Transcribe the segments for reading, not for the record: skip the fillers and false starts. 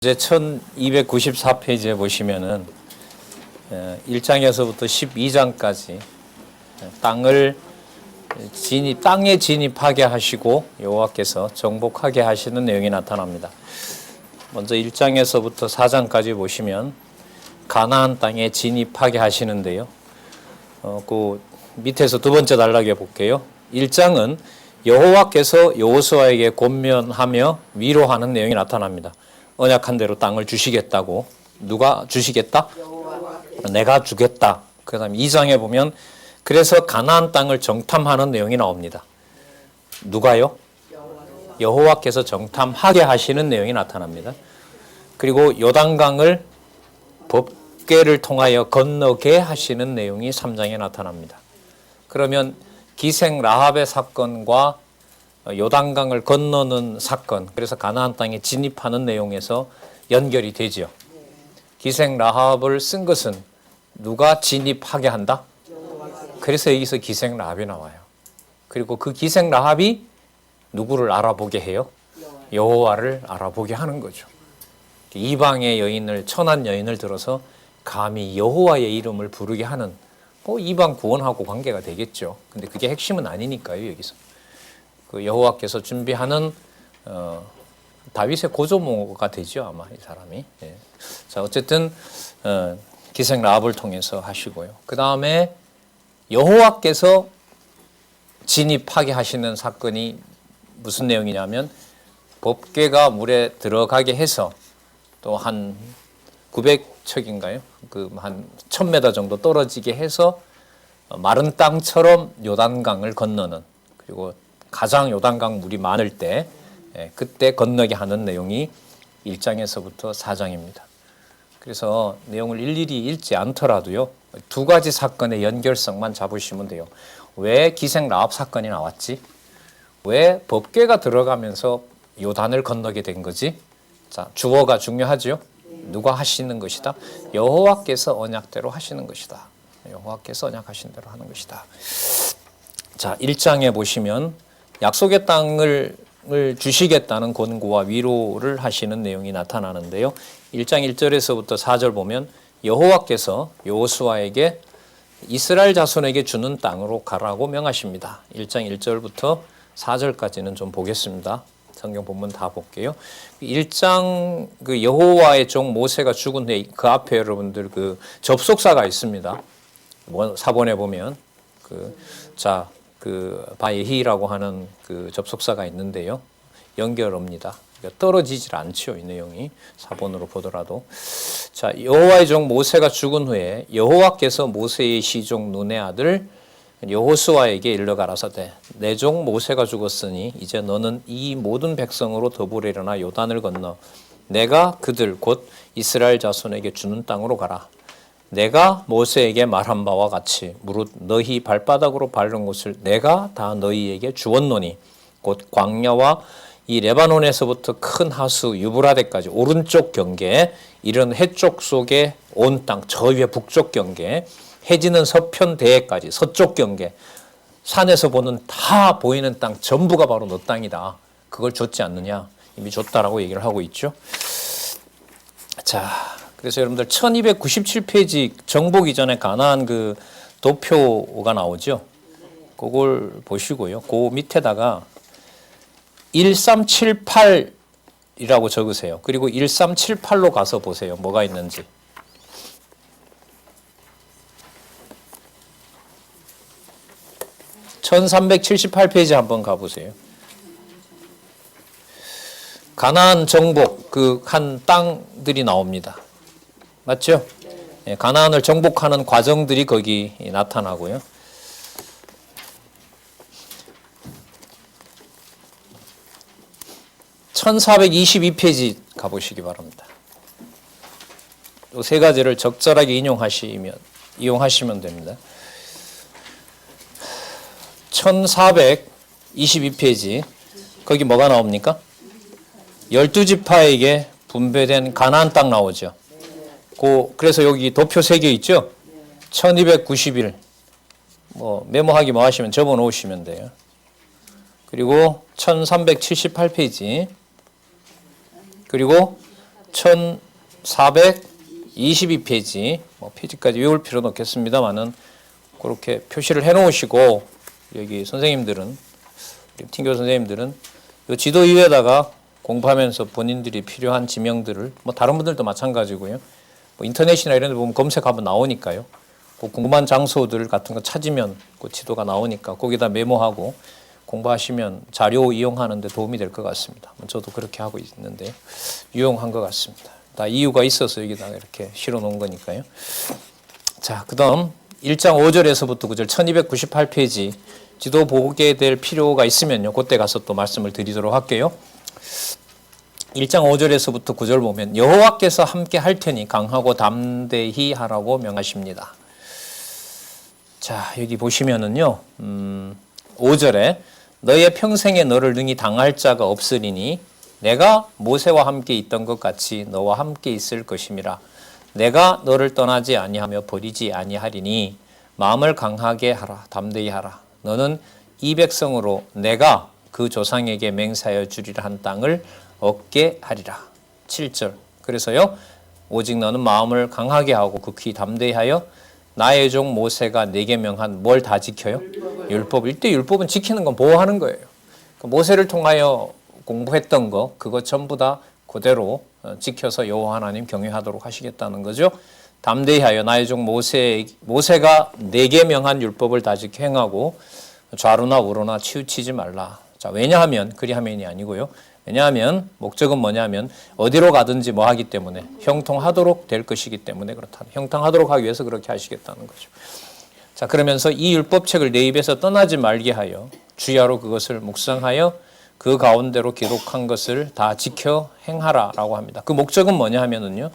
이제 1294페이지에 보시면은 1장에서부터 12장까지 땅에 진입하게 하시고 여호와께서 정복하게 하시는 내용이 나타납니다. 먼저 1장에서부터 4장까지 보시면 가나안 땅에 진입하게 하시는데요. 그 밑에서 두 번째 단락에 볼게요. 1장은 여호와께서 여호수아에게 권면하며 위로하는 내용이 나타납니다. 언약한 대로 땅을 주시겠다고. 누가 주시겠다? 내가 주겠다. 그 다음에 2장에 보면 그래서 가나안 땅을 정탐하는 내용이 나옵니다. 누가요? 여호와께서 정탐하게 하시는 내용이 나타납니다. 그리고 요단강을 법궤를 통하여 건너게 하시는 내용이 3장에 나타납니다. 그러면 기생 라합의 사건과 요단강을 건너는 사건, 그래서 가나안 땅에 진입하는 내용에서 연결이 되죠. 기생 라합을 쓴 것은 누가 진입하게 한다? 그래서 여기서 기생 라합이 나와요. 그리고 그 기생 라합이 누구를 알아보게 해요? 여호와를 알아보게 하는 거죠. 이방의 여인을, 천한 여인을 들어서 감히 여호와의 이름을 부르게 하는, 이방 구원하고 관계가 되겠죠. 근데 그게 핵심은 아니니까요. 여기서 그 여호와께서 준비하는 다윗의 고조모가 되죠, 아마 이 사람이. 예. 자, 어쨌든 기생 라합을 통해서 하시고요. 그 다음에 여호와께서 진입하게 하시는 사건이 무슨 내용이냐면 법궤가 물에 들어가게 해서 또 한 900척인가요? 그 한 1000m 정도 떨어지게 해서 마른 땅처럼 요단강을 건너는, 그리고 가장 요단강 물이 많을 때 그때 건너게 하는 내용이 1장에서부터 4장입니다. 그래서 내용을 일일이 읽지 않더라도요, 두 가지 사건의 연결성만 잡으시면 돼요. 왜 기생 라합 사건이 나왔지? 왜 법궤가 들어가면서 요단을 건너게 된 거지? 자, 주어가 중요하죠. 누가 하시는 것이다? 여호와께서 언약대로 하시는 것이다. 여호와께서 언약하신 대로 하는 것이다. 자, 1장에 보시면 약속의 땅을 주시겠다는 권고와 위로를 하시는 내용이 나타나는데요. 1장 1절에서부터 4절 보면 여호와께서 여호수아에게 이스라엘 자손에게 주는 땅으로 가라고 명하십니다. 1장 1절부터 4절까지는 좀 보겠습니다. 성경 본문 다 볼게요. 1장 그 여호와의 종 모세가 죽은 후에 그 앞에 여러분들 그 접속사가 있습니다. 사본에 보면 그 바예히라고 하는 그 접속사가 있는데요. 연결합니다. 그러니까 떨어지질 않죠, 이 내용이 사본으로 보더라도. 자, 여호와의 종 모세가 죽은 후에 여호와께서 모세의 시종 눈의 아들 여호수아에게 일러 가라사대 내 종 모세가 죽었으니 이제 너는 이 모든 백성으로 더불어 일어나 요단을 건너 내가 그들 곧 이스라엘 자손에게 주는 땅으로 가라. 내가 모세에게 말한 바와 같이 무릇 너희 발바닥으로 밟는 곳을 내가 다 너희에게 주었노니 곧 광야와 이 레바논에서부터 큰 하수 유브라데까지 오른쪽 경계, 이런 해쪽 속에 온 땅, 저 위에 북쪽 경계, 해지는 서편 대해까지 서쪽 경계, 산에서 보는 다 보이는 땅 전부가 바로 너 땅이다. 그걸 줬지 않느냐? 이미 줬다라고 얘기를 하고 있죠. 자, 그래서 여러분들 1297페이지 정복 이전에 가나안 그 도표가 나오죠. 그걸 보시고요. 그 밑에다가 1378이라고 적으세요. 그리고 1378로 가서 보세요. 뭐가 있는지. 1378페이지 한번 가보세요. 가나안 정복, 그 한 땅들이 나옵니다. 맞죠? 네, 가나안을 정복하는 과정들이 거기 나타나고요. (1422페이지) 가보시기 바랍니다. 이 세 가지를 적절하게 이용하시면 됩니다. 1422페이지 거기 뭐가 나옵니까? 12지파에게 분배된 가나안 땅 나오죠. 그래서 여기 도표 3개 있죠. 1291 메모하기 뭐 하시면 접어 놓으시면 돼요. 그리고 1378페이지 그리고 1422페이지, 페이지까지 외울 필요는 없겠습니다만은 그렇게 표시를 해 놓으시고, 여기 선생님들은, 팀교 선생님들은 이 지도 위에다가 공부하면서 본인들이 필요한 지명들을, 다른 분들도 마찬가지고요. 인터넷이나 이런 데 보면 검색하면 나오니까요. 궁금한 장소들 같은 거 찾으면 그 지도가 나오니까 거기다 메모하고 공부하시면 자료 이용하는 데 도움이 될 것 같습니다. 저도 그렇게 하고 있는데 유용한 것 같습니다. 다 이유가 있어서 여기다가 이렇게 실어 놓은 거니까요. 자, 그 다음 1장 5절에서부터 9절 1298페이지 지도 보게 될 필요가 있으면요. 그때 가서 또 말씀을 드리도록 할게요. 1장 5절에서부터 9절 보면 여호와께서 함께 할 테니 강하고 담대히 하라고 명하십니다. 자, 여기 보시면은요. 5절에 너의 평생에 너를 능히 당할 자가 없으리니 내가 모세와 함께 있던 것 같이 너와 함께 있을 것임이라. 내가 너를 떠나지 아니하며 버리지 아니하리니 마음을 강하게 하라. 담대히 하라. 너는 이 백성으로 내가 그 조상에게 맹세하여 주리라 한 땅을 얻게 하리라. 7절. 그래서요. 오직 너는 마음을 강하게 하고 극히 담대히 하여 나의 종 모세가 내게 명한 뭘 다 지켜요? 율법. 이때 율법은 지키는 건 보호하는 거예요. 모세를 통하여 공부했던 거 그거 전부 다 그대로 지켜서 여호와 하나님 경외하도록 하시겠다는 거죠. 담대히 하여 나의 종 모세가 내게 명한 율법을 다 지켜 행하고 좌로나 우로나 치우치지 말라. 자, 왜냐하면 그리하면이 아니고요. 왜냐하면 목적은 뭐냐면 어디로 가든지 뭐 하기 때문에 형통하도록 될 것이기 때문에 그렇다. 형통하도록 하기 위해서 그렇게 하시겠다는 거죠. 자, 그러면서 이 율법책을 내 입에서 떠나지 말게 하여 주야로 그것을 묵상하여 그 가운데로 기록한 것을 다 지켜 행하라라고 합니다. 그 목적은 뭐냐 하면은요.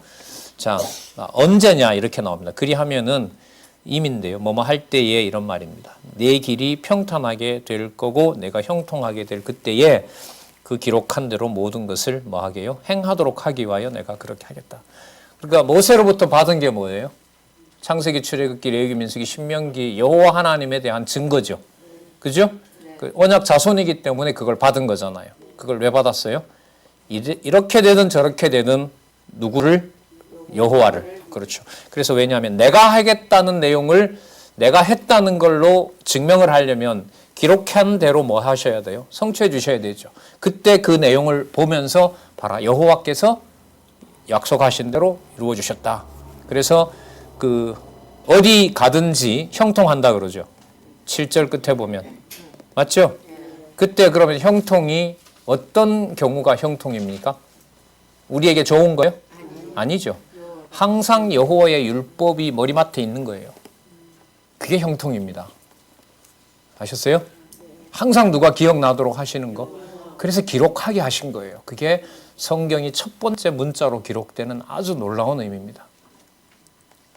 자, 언제냐 이렇게 나옵니다. 그리하면은 임인데요. 뭐뭐 할 때에 이런 말입니다. 내 길이 평탄하게 될 거고 내가 형통하게 될 그때에 그 기록한 대로 모든 것을 뭐 하게요? 행하도록 하기 위하여 내가 그렇게 하겠다. 그러니까 모세로부터 받은 게 뭐예요? 창세기, 출애굽기, 레위기, 민수기, 신명기 여호와 하나님에 대한 증거죠. 그죠? 그 언약 자손이기 때문에 그걸 받은 거잖아요. 그걸 왜 받았어요? 이렇게 되든 저렇게 되든 누구를? 여호와를. 그렇죠. 그래서 왜냐하면 내가 하겠다는 내용을 내가 했다는 걸로 증명을 하려면 기록한 대로 뭐 하셔야 돼요? 성취해 주셔야 되죠. 그때 그 내용을 보면서 봐라. 여호와께서 약속하신 대로 이루어 주셨다. 그래서 그 어디 가든지 형통한다 그러죠. 7절 끝에 보면. 맞죠? 그때 그러면 형통이 어떤 경우가 형통입니까? 우리에게 좋은 거예요? 아니죠. 항상 여호와의 율법이 머리맡에 있는 거예요. 그게 형통입니다. 아셨어요? 항상 누가 기억나도록 하시는 거. 그래서 기록하게 하신 거예요. 그게 성경이 첫 번째 문자로 기록되는 아주 놀라운 의미입니다.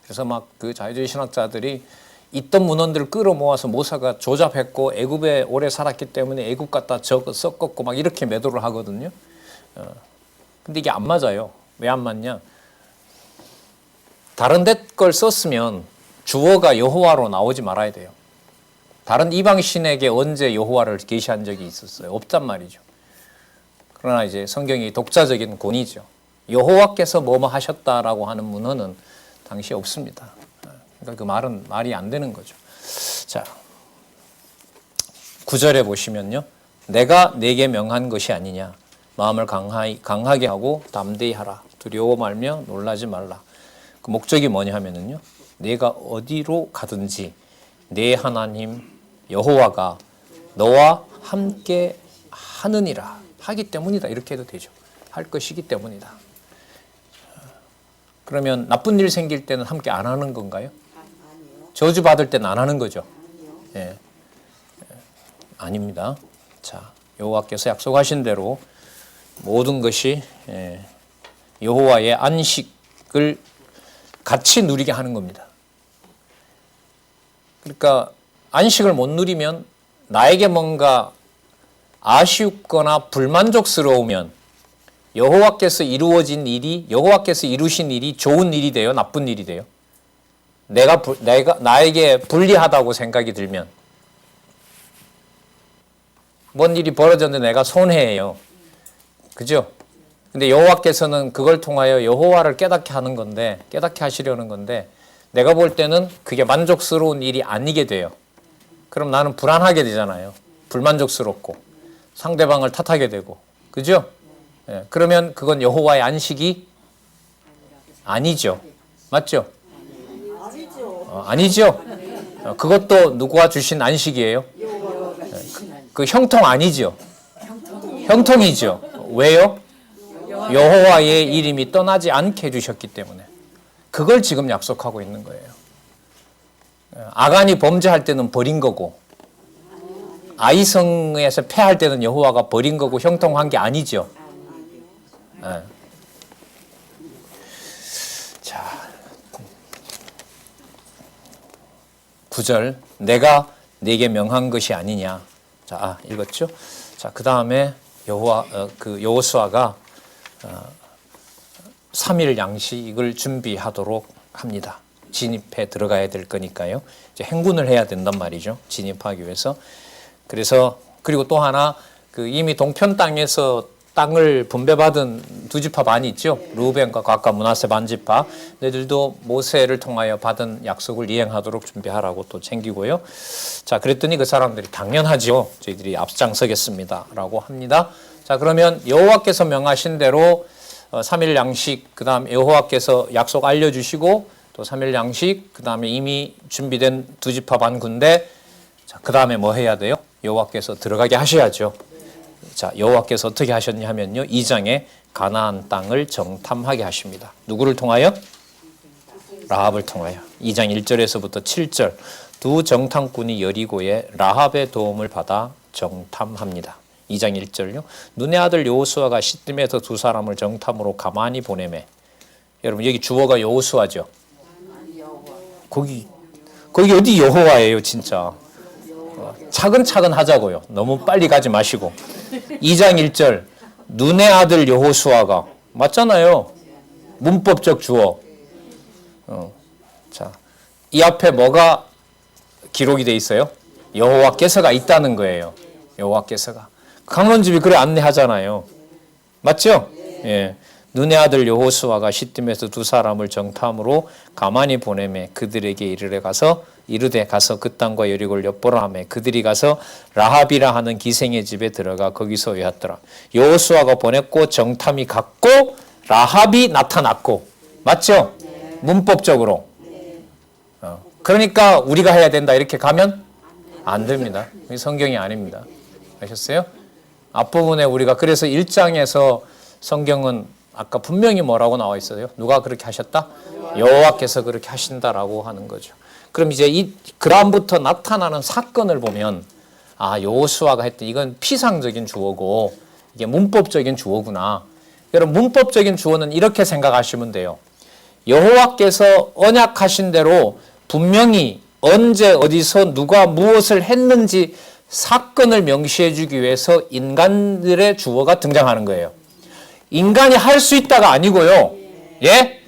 그래서 막 그 자유주의 신학자들이 있던 문헌들을 끌어모아서 모세가 조잡했고 애굽에 오래 살았기 때문에 애굽 갖다 섞었고 막 이렇게 매도를 하거든요. 근데 이게 안 맞아요. 왜 안 맞냐? 다른 데 걸 썼으면 주어가 여호와로 나오지 말아야 돼요. 다른 이방신에게 언제 여호와를 계시한 적이 있었어요? 없단 말이죠. 그러나 이제 성경이 독자적인 권위죠. 여호와께서 뭐뭐 하셨다라고 하는 문헌은 당시 없습니다. 그러니까 그 말은 말이 안 되는 거죠. 자, 9절에 보시면요. 내가 내게 명한 것이 아니냐. 마음을 강하게 하고 담대히 하라. 두려워 말며 놀라지 말라. 그 목적이 뭐냐 하면은요. 내가 어디로 가든지 내 하나님 여호와가 너와 함께 하느니라. 하기 때문이다. 이렇게 해도 되죠. 할 것이기 때문이다. 그러면 나쁜 일 생길 때는 함께 안 하는 건가요? 저주 받을 때는 안 하는 거죠. 예. 아닙니다. 자, 여호와께서 약속하신 대로 모든 것이 여호와의 안식을 같이 누리게 하는 겁니다. 그러니까 안식을 못 누리면 나에게 뭔가 아쉽거나 불만족스러우면 여호와께서 이루어진 일이 여호와께서 이루신 일이 좋은 일이 돼요, 나쁜 일이 돼요. 나에게 불리하다고 생각이 들면 뭔 일이 벌어졌는데 내가 손해예요. 그죠? 근데 여호와께서는 그걸 통하여 여호와를 깨닫게 하는 건데, 깨닫게 하시려는 건데, 내가 볼 때는 그게 만족스러운 일이 아니게 돼요. 그럼 나는 불안하게 되잖아요. 불만족스럽고 상대방을 탓하게 되고, 그죠? 예, 그러면 그건 여호와의 안식이 아니죠. 맞죠? 아니죠. 그것도 누구가 주신 안식이에요? 그 형통 아니죠. 형통이죠. 왜요? 여호와의 이름이 떠나지 않게 해주셨기 때문에. 그걸 지금 약속하고 있는 거예요. 아간이 범죄할 때는 버린 거고, 아이성에서 패할 때는 여호와가 버린 거고 형통한 게 아니죠. 네. 자, 9절, 내가 네게 명한 것이 아니냐. 자, 읽었죠? 자, 그 다음에 여호수아가 3일 양식을 준비하도록 합니다. 진입해 들어가야 될 거니까요. 이제 행군을 해야 된단 말이죠. 진입하기 위해서. 그래서 그리고 또 하나 이미 동편 땅에서 땅을 분배받은 두 지파 반이 있죠. 르우벤과 갓과 므낫세 반지파. 너희들도 모세를 통하여 받은 약속을 이행하도록 준비하라고 또 챙기고요. 자, 그랬더니 그 사람들이 당연하죠. 저희들이 앞장서겠습니다라고 합니다. 자, 그러면 여호와께서 명하신 대로 3일 양식, 그 다음 여호와께서 약속 알려주시고 또 3일 양식, 그 다음에 이미 준비된 두 지파 반 군대. 자, 그 다음에 뭐 해야 돼요? 여호와께서 들어가게 하셔야죠. 자, 여호와께서 어떻게 하셨냐 하면요, 2장에 가나안 땅을 정탐하게 하십니다. 누구를 통하여? 라합을 통하여. 2장 1절에서부터 7절 두 정탐꾼이 여리고에 라합의 도움을 받아 정탐합니다. 2장 1절요. 눈의 아들 여호수아가 시딤에서 두 사람을 정탐으로 가만히 보내매. 여러분 여기 주어가 여호수아죠. 거기 어디 여호와예요 진짜. 차근차근 하자고요. 너무 빨리 가지 마시고. 2장 1절 눈의 아들 여호수아가 맞잖아요. 문법적 주어. 자, 이 앞에 뭐가 기록이 돼 있어요? 여호와께서가 있다는 거예요. 여호와께서가. 강론집이 그래 안내하잖아요. 맞죠? 예. 눈의 아들 여호수아가 시딤에서 두 사람을 정탐으로 가만히 보내매 그들에게 이르되 가서 그 땅과 여리고를 엿보라 하매 그들이 가서 라합이라 하는 기생의 집에 들어가 거기서 외웠더라. 여호수아가 보냈고 정탐이 갔고 라합이 나타났고. 맞죠? 문법적으로. 그러니까 우리가 해야 된다 이렇게 가면 안 됩니다. 성경이 아닙니다. 아셨어요? 앞부분에 우리가 그래서 1장에서 성경은 아까 분명히 뭐라고 나와 있어요? 누가 그렇게 하셨다? 여호와께서 그렇게 하신다라고 하는 거죠. 그럼 이제 이 그다음부터 나타나는 사건을 보면 여호수아가 했던 이건 피상적인 주어고 이게 문법적인 주어구나. 여러분 문법적인 주어는 이렇게 생각하시면 돼요. 여호와께서 언약하신 대로 분명히 언제 어디서 누가 무엇을 했는지 사건을 명시해 주기 위해서 인간들의 주어가 등장하는 거예요. 인간이 할 수 있다가 아니고요. 예?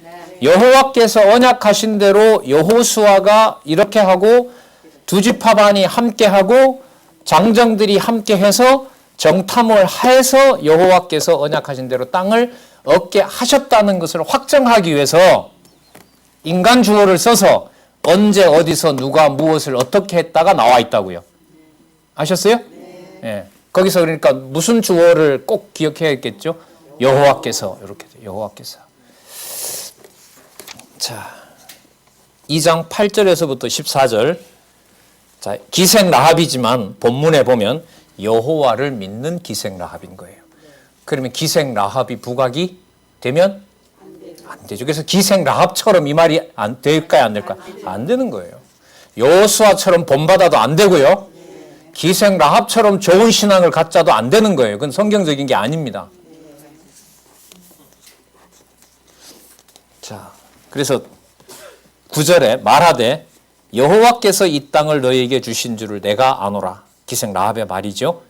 여호와께서 언약하신 대로 여호수아가 이렇게 하고 두 지파 반이 함께 하고 장정들이 함께 해서 정탐을 해서 여호와께서 언약하신 대로 땅을 얻게 하셨다는 것을 확정하기 위해서 인간 주어를 써서 언제 어디서 누가 무엇을 어떻게 했다가 나와 있다고요. 아셨어요? 예. 거기서 그러니까 무슨 주어를 꼭 기억해야겠죠? 여호와께서 이렇게 돼요. 여호와께서. 자, 2장 8절에서부터 14절. 자, 기생 라합이지만 본문에 보면 여호와를 믿는 기생 라합인 거예요. 그러면 기생 라합이 부각이 되면 안 되죠. 그래서 기생 라합처럼 이 말이 안 될까요, 안 될까요? 안 되는 거예요. 여호수아처럼 본받아도 안 되고요. 기생 라합처럼 좋은 신앙을 갖자도 안 되는 거예요. 그건 성경적인 게 아닙니다. 자, 그래서 9절에 말하되 여호와께서 이 땅을 너희에게 주신 줄을 내가 아노라. 기생 라합의 말이죠.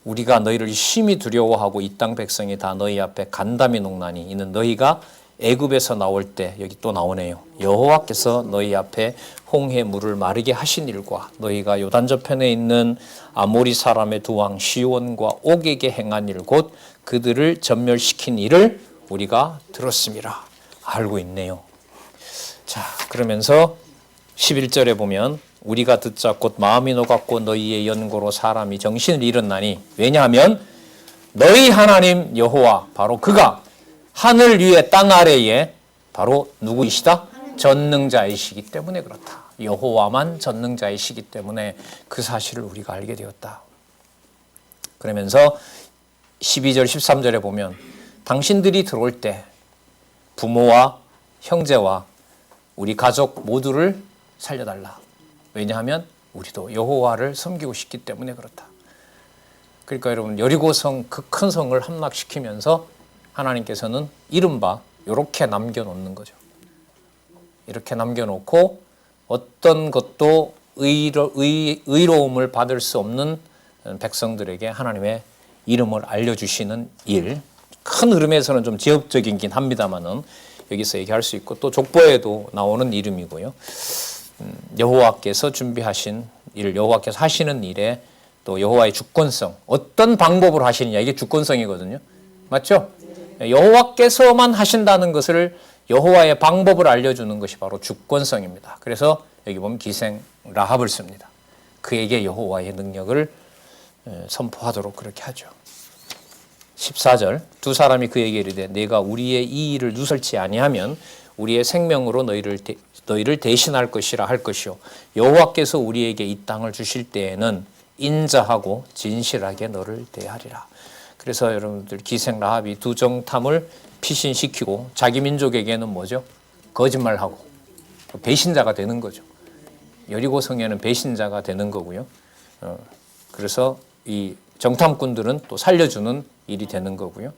우리가 너희를 심히 두려워하고 이 땅 백성이 다 너희 앞에 간담이 녹나니 이는 너희가 애굽에서 나올 때 여기 또 나오네요. 여호와께서 너희 앞에 홍해 물을 마르게 하신 일과 너희가 요단 저편에 있는 아모리 사람의 두 왕 시온과 옥에게 행한 일 곧 그들을 전멸시킨 일을 우리가 들었음이라. 알고 있네요. 자, 그러면서 11절에 보면 우리가 듣자 곧 마음이 녹았고 너희의 연고로 사람이 정신을 잃었나니 왜냐하면 너희 하나님 여호와 바로 그가 하늘 위에 땅 아래에 바로 누구이시다? 전능자이시기 때문에 그렇다. 여호와만 전능자이시기 때문에 그 사실을 우리가 알게 되었다. 그러면서 12절 13절에 보면 당신들이 들어올 때 부모와 형제와 우리 가족 모두를 살려달라. 왜냐하면 우리도 여호와를 섬기고 싶기 때문에 그렇다. 그러니까 여러분 여리고성 그 큰 성을 함락시키면서 하나님께서는 이른바 이렇게 남겨놓는 거죠. 이렇게 남겨놓고 어떤 것도 의로움을 받을 수 없는 백성들에게 하나님의 이름을 알려주시는 일. 큰 흐름에서는 좀 지역적이긴 합니다만은 여기서 얘기할 수 있고 또 족보에도 나오는 이름이고요. 여호와께서 준비하신 일, 여호와께서 하시는 일에 또 여호와의 주권성, 어떤 방법으로 하시느냐 이게 주권성이거든요. 맞죠? 여호와께서만 하신다는 것을 여호와의 방법을 알려주는 것이 바로 주권성입니다. 그래서 여기 보면 기생 라합을 씁니다. 그에게 여호와의 능력을 선포하도록 그렇게 하죠. 14절 두 사람이 그에게 이르되 내가 우리의 이 일을 누설치 아니하면 우리의 생명으로 너희를 대신할 것이라 할 것이요 여호와께서 우리에게 이 땅을 주실 때에는 인자하고 진실하게 너를 대하리라. 그래서 여러분들 기생 라합이 두 정탐을 피신시키고 자기 민족에게는 뭐죠? 거짓말하고 배신자가 되는 거죠. 여리고 성에는 배신자가 되는 거고요. 그래서 이 정탐꾼들은 또 살려주는 일이 되는 거고요.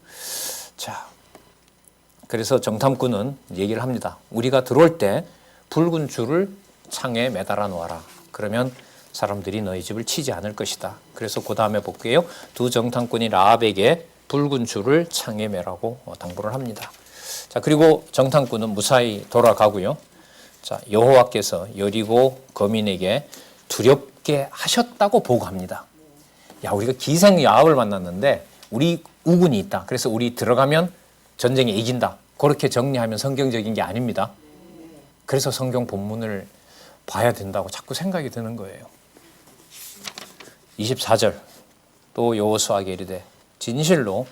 자, 그래서 정탐꾼은 얘기를 합니다. 우리가 들어올 때 붉은 줄을 창에 매달아 놓아라. 그러면 사람들이 너희 집을 치지 않을 것이다. 그래서 그 다음에 볼게요. 두 정탐꾼이 라합에게 붉은 줄을 창에 매라고 당부를 합니다. 자, 그리고 정탐꾼은 무사히 돌아가고요. 자, 여호와께서 여리고 거민에게 두렵게 하셨다고 보고합니다. 야, 우리가 기생 야합을 만났는데 우리 우군이 있다. 그래서 우리 들어가면 전쟁에 이긴다. 그렇게 정리하면 성경적인 게 아닙니다. 그래서 성경 본문을 봐야 된다고 자꾸 생각이 드는 거예요. 24절 또 여호수아에게 이르되 진실로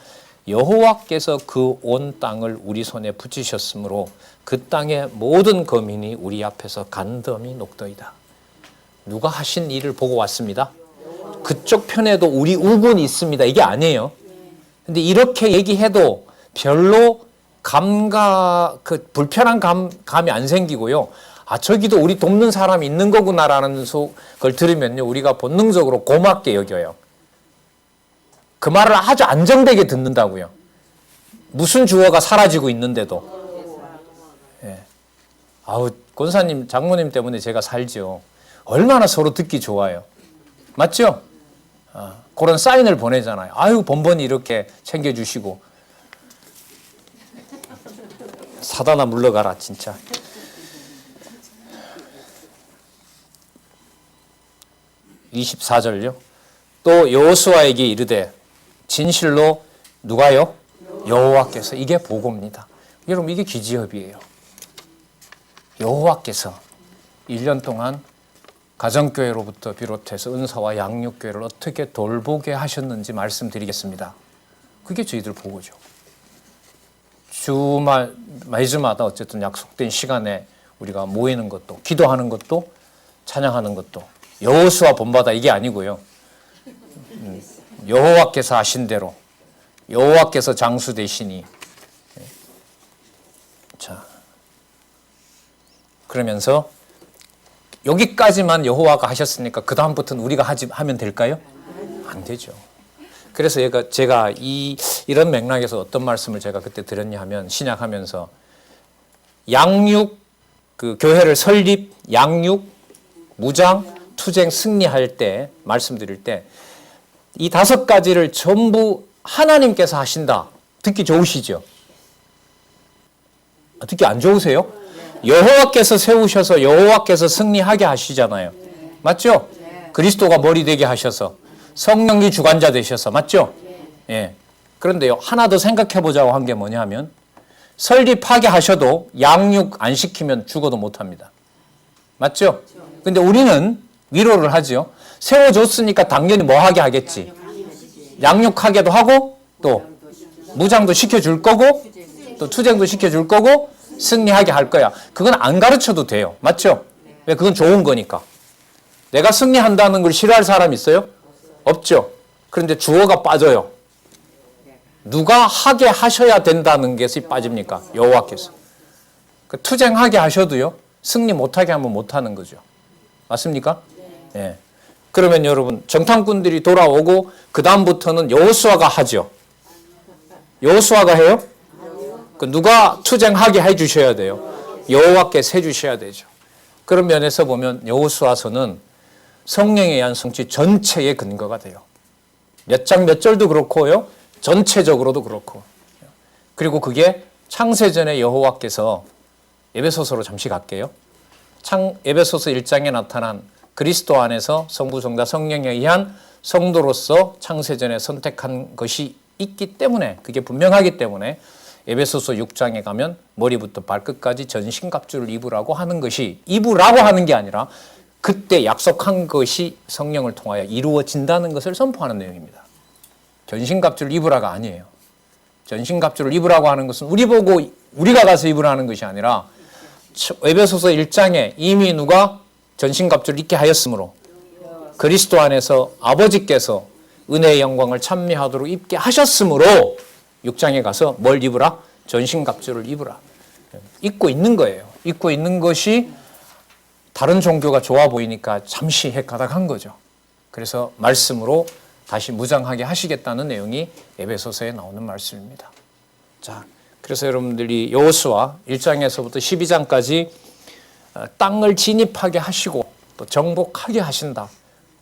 여호와께서 그 온 땅을 우리 손에 붙이셨으므로 그 땅의 모든 거민이 우리 앞에서 간덤이 녹더이다. 누가 하신 일을 보고 왔습니다. 그쪽 편에도 우리 우군이 있습니다. 이게 아니에요. 근데 이렇게 얘기해도 별로 불편한 감이 안 생기고요. 아, 저기도 우리 돕는 사람이 있는 거구나라는 걸 들으면요. 우리가 본능적으로 고맙게 여겨요. 그 말을 아주 안정되게 듣는다고요. 무슨 주어가 사라지고 있는데도. 예. 아우, 권사님, 장모님 때문에 제가 살죠. 얼마나 서로 듣기 좋아요. 맞죠? 그런 사인을 보내잖아요. 아유, 번번이 이렇게 챙겨주시고. 사다나 물러가라, 진짜. (24절요) 또 여호수아에게 이르되 진실로 누가요? 여호와께서. 이게 보고입니다. 여러분, 이게 기지협이에요. 여호와께서 1년 동안 가정교회로부터 비롯해서 은사와 양육교회를 어떻게 돌보게 하셨는지 말씀드리겠습니다. 그게 저희들 보고죠. 매주마다 어쨌든 약속된 시간에 우리가 모이는 것도, 기도하는 것도, 찬양하는 것도 여호수아 본받아 이게 아니고요. 여호와께서 하신 대로, 여호와께서 장수 되시니. 자, 그러면서 여기까지만 여호와가 하셨으니까 그 다음부터는 우리가 하면 될까요? 안 되죠. 그래서 제가 이런 맥락에서 어떤 말씀을 제가 그때 드렸냐 하면, 신약하면서 양육, 교회를 설립, 양육, 무장, 투쟁, 승리할 때 말씀드릴 때 이 5가지를 전부 하나님께서 하신다. 듣기 좋으시죠? 듣기 안 좋으세요? 여호와께서 세우셔서 여호와께서 승리하게 하시잖아요. 맞죠? 그리스도가 머리 되게 하셔서 성령이 주관자 되셔서. 맞죠? 예. 그런데요, 하나 더 생각해 보자고 한 게 뭐냐 하면 설립하게 하셔도 양육 안 시키면 죽어도 못 합니다. 맞죠? 근데 우리는 위로를 하죠. 세워줬으니까 당연히 뭐 하게 하겠지. 양육하게도 하고 또 무장도 시켜줄 거고 또 투쟁도 시켜줄 거고 승리하게 할 거야. 그건 안 가르쳐도 돼요. 맞죠? 왜? 그건 좋은 거니까. 내가 승리한다는 걸 싫어할 사람 있어요? 없죠. 그런데 주어가 빠져요. 누가 하게 하셔야 된다는 것이 빠집니까? 여호와께서. 투쟁하게 하셔도요, 승리 못하게 하면 못하는 거죠. 맞습니까? 예. 그러면 여러분, 정탐꾼들이 돌아오고 그 다음부터는 여호수아가 하죠. 여호수아가 해요? 누가 투쟁하게 해주셔야 돼요. 여호와께서 해주셔야 되죠. 그런 면에서 보면 여호수아서는 성령에 의한 성취 전체의 근거가 돼요. 몇 장 몇 절도 그렇고요, 전체적으로도 그렇고. 그리고 그게 창세전에 여호와께서, 에베소서로 잠시 갈게요. 에베소서 1장에 나타난 그리스도 안에서 성부 성자 성령에 의한 성도로서 창세전에 선택한 것이 있기 때문에, 그게 분명하기 때문에 에베소서 6장에 가면 머리부터 발끝까지 전신갑주를 입으라고 하는 것이, 입으라고 하는 게 아니라 그때 약속한 것이 성령을 통하여 이루어진다는 것을 선포하는 내용입니다. 전신갑주를 입으라가 아니에요. 전신갑주를 입으라고 하는 것은 우리 보고 우리가 가서 입으라는 것이 아니라 에베소서 1장에 이미 누가 전신갑주를 입게 하였으므로 그리스도 안에서 아버지께서 은혜의 영광을 찬미하도록 입게 하셨으므로 6장에 가서 뭘 입으라? 전신갑주를 입으라. 입고 있는 거예요. 입고 있는 것이 다른 종교가 좋아 보이니까 잠시 헷가닥한 거죠. 그래서 말씀으로 다시 무장하게 하시겠다는 내용이 에베소서에 나오는 말씀입니다. 자, 그래서 여러분들이 여호수아 1장에서부터 12장까지 땅을 진입하게 하시고 또 정복하게 하신다.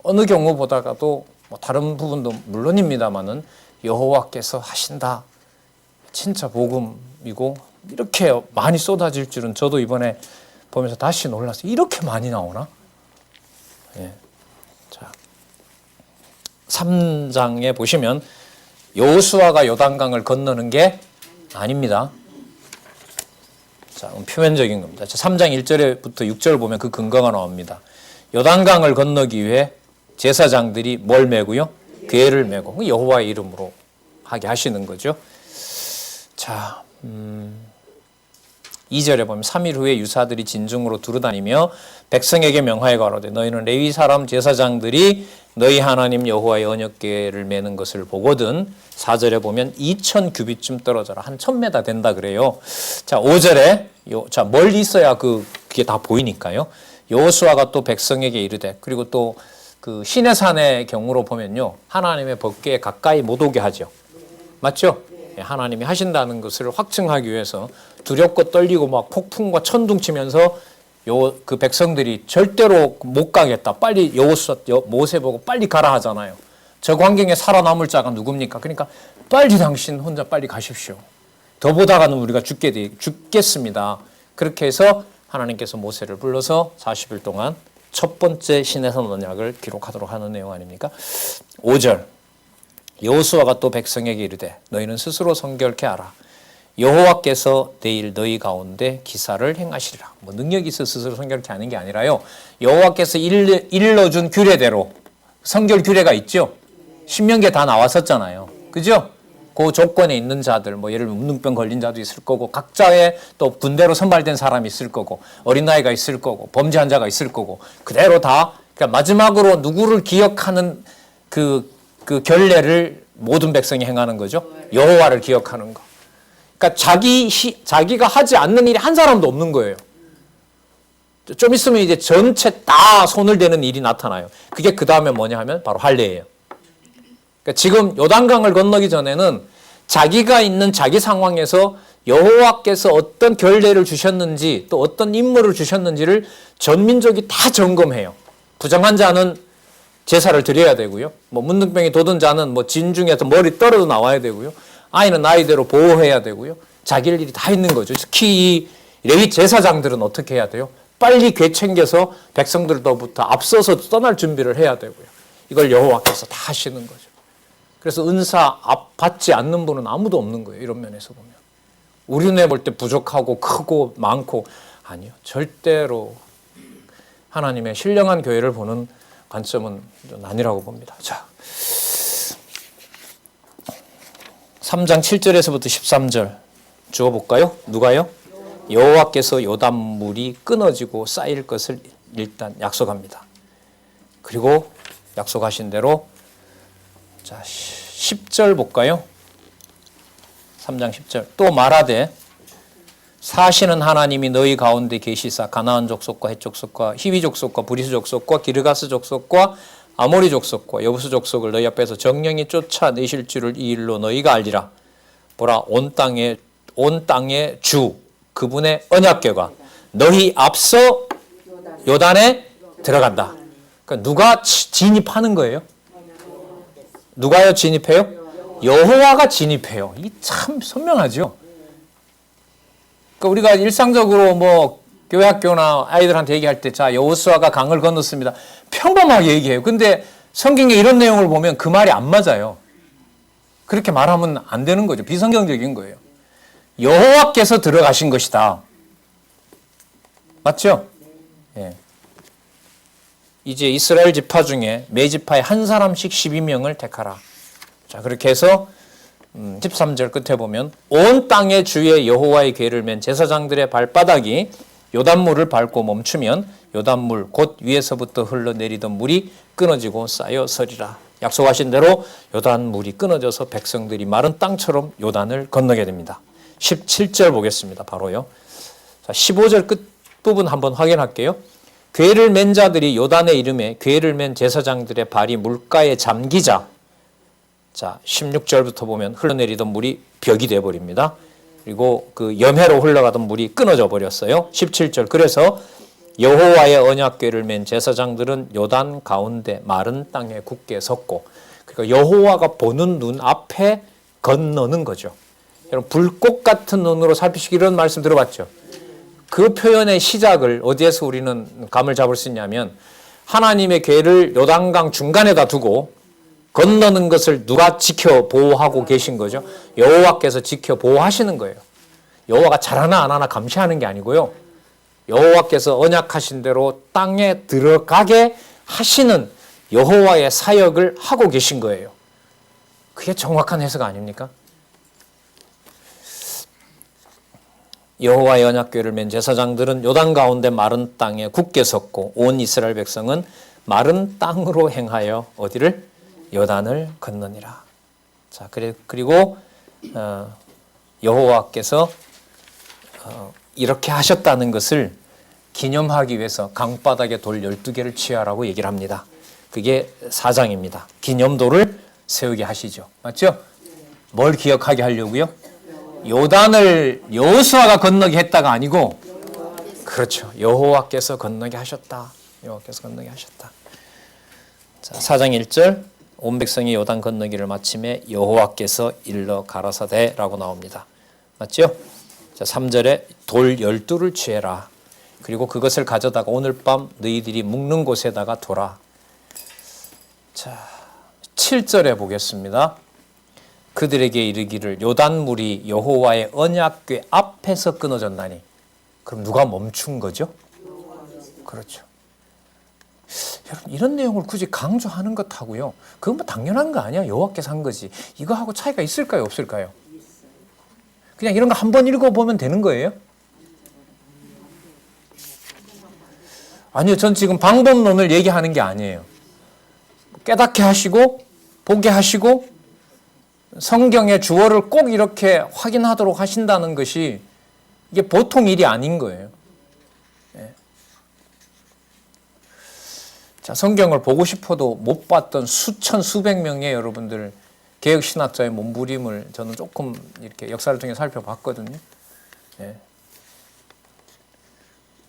어느 경우보다가도 뭐 다른 부분도 물론입니다만은 여호와께서 하신다. 진짜 복음이고 이렇게 많이 쏟아질 줄은 저도 이번에 보면서 다시 놀랐어요. 이렇게 많이 나오나? 예. 자, 3장에 보시면 여호수아가 요단강을 건너는 게 아닙니다. 자, 표면적인 겁니다. 3장 1절부터 6절 보면 그 근거가 나옵니다. 요단강을 건너기 위해 제사장들이 뭘 메고요? 궤를 메고 여호와의 이름으로 하게 하시는 거죠. 자, 2절에 보면 3일 후에 유사들이 진중으로 두루다니며 백성에게 명하여 가로되 너희는 레위 사람 제사장들이 너희 하나님 여호와의 언약궤를 메는 것을 보거든. 4절에 보면 2000 규빗쯤 떨어져라. 한 1000m 된다 그래요. 자, 5절에 자, 멀리 있어야 그게 다 보이니까요. 여호수아가 또 백성에게 이르되, 그리고 또 그 시내산의 경우로 보면요, 하나님의 법궤에 가까이 못 오게 하죠. 맞죠? 하나님이 하신다는 것을 확증하기 위해서 두렵고 떨리고 막 폭풍과 천둥 치면서 그 백성들이 절대로 못 가겠다. 빨리 여호수아 모세 보고 빨리 가라 하잖아요. 저 광경에 살아남을 자가 누굽니까? 그러니까 빨리 당신 혼자 빨리 가십시오. 더 보다가는 우리가 죽겠습니다. 그렇게 해서 하나님께서 모세를 불러서 40일 동안 첫 번째 시내산 언약을 기록하도록 하는 내용 아닙니까? 5절 여호수아가 또 백성에게 이르되 너희는 스스로 성결케 하라. 여호와께서 내일 너희 가운데 기사를 행하시리라. 뭐 능력이 있어 스스로 성결케 하는 게 아니라요. 여호와께서 일러준 규례대로, 성결 규례가 있죠. 신명기에 다 나왔었잖아요. 그죠? 그 조건에 있는 자들, 뭐 예를 들면 문둥병 걸린 자도 있을 거고, 각자의 또 군대로 선발된 사람이 있을 거고, 어린아이가 있을 거고, 범죄한 자가 있을 거고, 그대로 다, 그러니까 마지막으로 누구를 기억하는 그 결례를 모든 백성이 행하는 거죠. 여호와를 기억하는 거. 그러니까 자기가 하지 않는 일이 한 사람도 없는 거예요. 좀 있으면 이제 전체 다 손을 대는 일이 나타나요. 그게 그 다음에 뭐냐 하면 바로 할례예요. 그러니까 지금 요단강을 건너기 전에는 자기가 있는 자기 상황에서 여호와께서 어떤 결례를 주셨는지 또 어떤 임무를 주셨는지를 전 민족이 다 점검해요. 부정한 자는 제사를 드려야 되고요. 뭐 문둥병이 돋은 자는 뭐 진중에서 머리 떨어져 나와야 되고요. 아이는 아이대로 보호해야 되고요. 자기 일이 다 있는 거죠. 특히 이 레위 제사장들은 어떻게 해야 돼요? 빨리 궤 챙겨서 백성들로부터 앞서서 떠날 준비를 해야 되고요. 이걸 여호와께서 다 하시는 거죠. 그래서 은사 받지 않는 분은 아무도 없는 거예요. 이런 면에서 보면. 우리 눈에 볼 때 부족하고 크고 많고 아니요. 절대로 하나님의 신령한 교회를 보는 관점은 아니라고 봅니다. 자, 3장 7절에서부터 13절 주어볼까요? 누가요? 여호와께서 요단물이 끊어지고 쌓일 것을 일단 약속합니다. 그리고 약속하신 대로 자 10절 볼까요? 3장 10절 또 말하되 사시는 하나님이 너희 가운데 계시사 가나안 족속과 헷 족속과 히위 족속과 브리스 족속과 기르가스 족속과 아모리 족속과 여부스 족속을 너희 앞에서 정령이 쫓아내실 줄을 이 일로 너희가 알리라. 보라 온 땅의 주 그분의 언약궤가 너희 앞서 요단에 들어간다. 그러니까 누가 진입하는 거예요? 누가요 진입해요? 여호와가 진입해요. 이 참 선명하죠. 그러니까 우리가 일상적으로 뭐 교회 학교나 아이들한테 얘기할 때 자 여호수아가 강을 건넜습니다. 평범하게 얘기해요. 근데 성경에 이런 내용을 보면 그 말이 안 맞아요. 그렇게 말하면 안 되는 거죠. 비성경적인 거예요. 여호와께서 들어가신 것이다. 맞죠? 예. 이제 이스라엘 지파 중에 매 지파에 한 사람씩 12명을 택하라. 자, 그렇게 해서 13절 끝에 보면 온 땅의 주의 여호와의 궤를 맨 제사장들의 발바닥이 요단물을 밟고 멈추면 요단물 곧 위에서부터 흘러내리던 물이 끊어지고 쌓여 서리라. 약속하신 대로 요단물이 끊어져서 백성들이 마른 땅처럼 요단을 건너게 됩니다. 17절 보겠습니다. 바로요. 자, 15절 끝부분 한번 확인할게요. 궤를 맨 자들이 요단의 이름에 궤를 맨 제사장들의 발이 물가에 잠기자. 자, 16절부터 보면 흘러내리던 물이 벽이 되어버립니다. 그리고 그 염해로 흘러가던 물이 끊어져 버렸어요. 17절 그래서 여호와의 언약궤를 맨 제사장들은 요단 가운데 마른 땅에 굳게 섰고 그러니까 여호와가 보는 눈 앞에 건너는 거죠. 여러분 불꽃 같은 눈으로 살피시기 이런 말씀 들어봤죠? 그 표현의 시작을 어디에서 우리는 감을 잡을 수 있냐면 하나님의 궤를 요단강 중간에다 두고 건너는 것을 누가 지켜 보호하고 계신 거죠? 여호와께서 지켜 보호하시는 거예요. 여호와가 잘하나 안 하나 감시하는 게 아니고요. 여호와께서 언약하신 대로 땅에 들어가게 하시는 여호와의 사역을 하고 계신 거예요. 그게 정확한 해석 아닙니까? 여호와의 언약궤를 맨 제사장들은 요단 가운데 마른 땅에 굳게 섰고 온 이스라엘 백성은 마른 땅으로 행하여 어디를? 요단을 건너니라. 자, 그리고 여호와께서 이렇게 하셨다는 것을 기념하기 위해서 강바닥에 돌 12개를 취하라고 얘기를 합니다. 그게 4장입니다. 기념돌을 세우게 하시죠. 맞죠? 뭘 기억하게 하려고요? 요단을 여호수아가 건너게 했다가 아니고 그렇죠. 여호와께서 건너게 하셨다. 여호와께서 건너게 하셨다. 자, 4장 1절 온 백성이 요단 건너기를 마침에 여호와께서 일러 가라사대라고 나옵니다. 맞죠? 자, 3절에 돌 12를 취해라. 그리고 그것을 가져다가 오늘 밤 너희들이 묵는 곳에다가 둬라. 자, 7절에 보겠습니다. 그들에게 이르기를 요단물이 여호와의 언약궤 앞에서 끊어졌나니. 그럼 누가 멈춘 거죠? 그렇죠. 여러분 이런 내용을 굳이 강조하는 것하고요. 그건 뭐 당연한 거 아니야? 여호와께서 한 거지. 이거하고 차이가 있을까요? 없을까요? 그냥 이런 거 한번 읽어보면 되는 거예요? 아니요. 전 지금 방법론을 얘기하는 게 아니에요. 깨닫게 하시고 보게 하시고 성경의 주어를 꼭 이렇게 확인하도록 하신다는 것이 이게 보통 일이 아닌 거예요. 예. 자, 성경을 보고 싶어도 못 봤던 수천 수백 명의 여러분들 개혁 신학자의 몸부림을 저는 조금 이렇게 역사를 통해 살펴봤거든요. 예.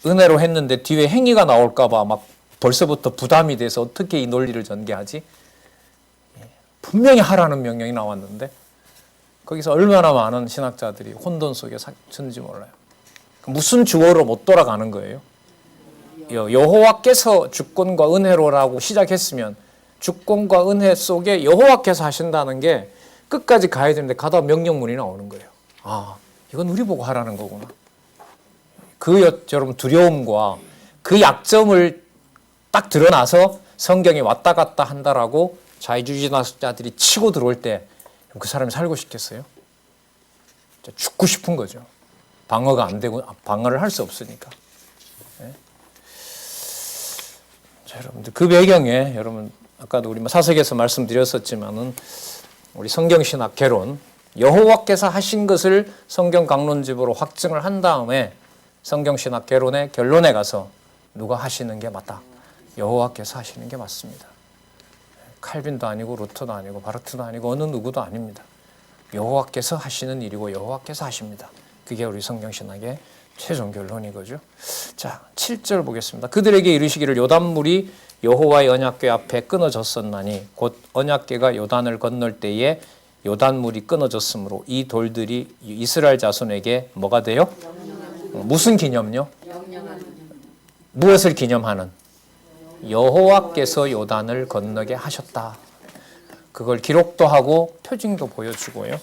은혜로 했는데 뒤에 행위가 나올까봐 막 벌써부터 부담이 돼서 어떻게 이 논리를 전개하지? 분명히 하라는 명령이 나왔는데 거기서 얼마나 많은 신학자들이 혼돈 속에 사는지 몰라요. 무슨 주어로 못 돌아가는 거예요? 여호와께서 주권과 은혜로라고 시작했으면 주권과 은혜 속에 여호와께서 하신다는 게 끝까지 가야 되는데 가다 명령문이 나오는 거예요. 아, 이건 우리 보고 하라는 거구나. 그 여러분 두려움과 그 약점을 딱 드러나서 성경이 왔다 갔다 한다라고 자유주의자들이 치고 들어올 때 그 사람이 살고 싶겠어요? 죽고 싶은 거죠. 방어가 안 되고 방어를 할 수 없으니까. 네? 자, 여러분들 그 배경에 여러분 아까도 우리 사석에서 말씀드렸었지만은 우리 성경신학 개론 여호와께서 하신 것을 성경 강론집으로 확증을 한 다음에 성경신학 개론의 결론에 가서 누가 하시는 게 맞다. 여호와께서 하시는 게 맞습니다. 칼빈도 아니고 루터도 아니고 바르트도 아니고 어느 누구도 아닙니다. 여호와께서 하시는 일이고 여호와께서 하십니다. 그게 우리 성경신학의 최종 결론이거죠. 자, 7절 보겠습니다. 그들에게 이르시기를 요단물이 여호와의 언약궤 앞에 끊어졌었나니 곧 언약궤가 요단을 건널 때에 요단물이 끊어졌으므로 이 돌들이 이스라엘 자손에게 뭐가 돼요? 무슨 기념요? 무엇을 기념하는? 여호와께서 요단을 건너게 하셨다. 그걸 기록도 하고 표징도 보여주고요.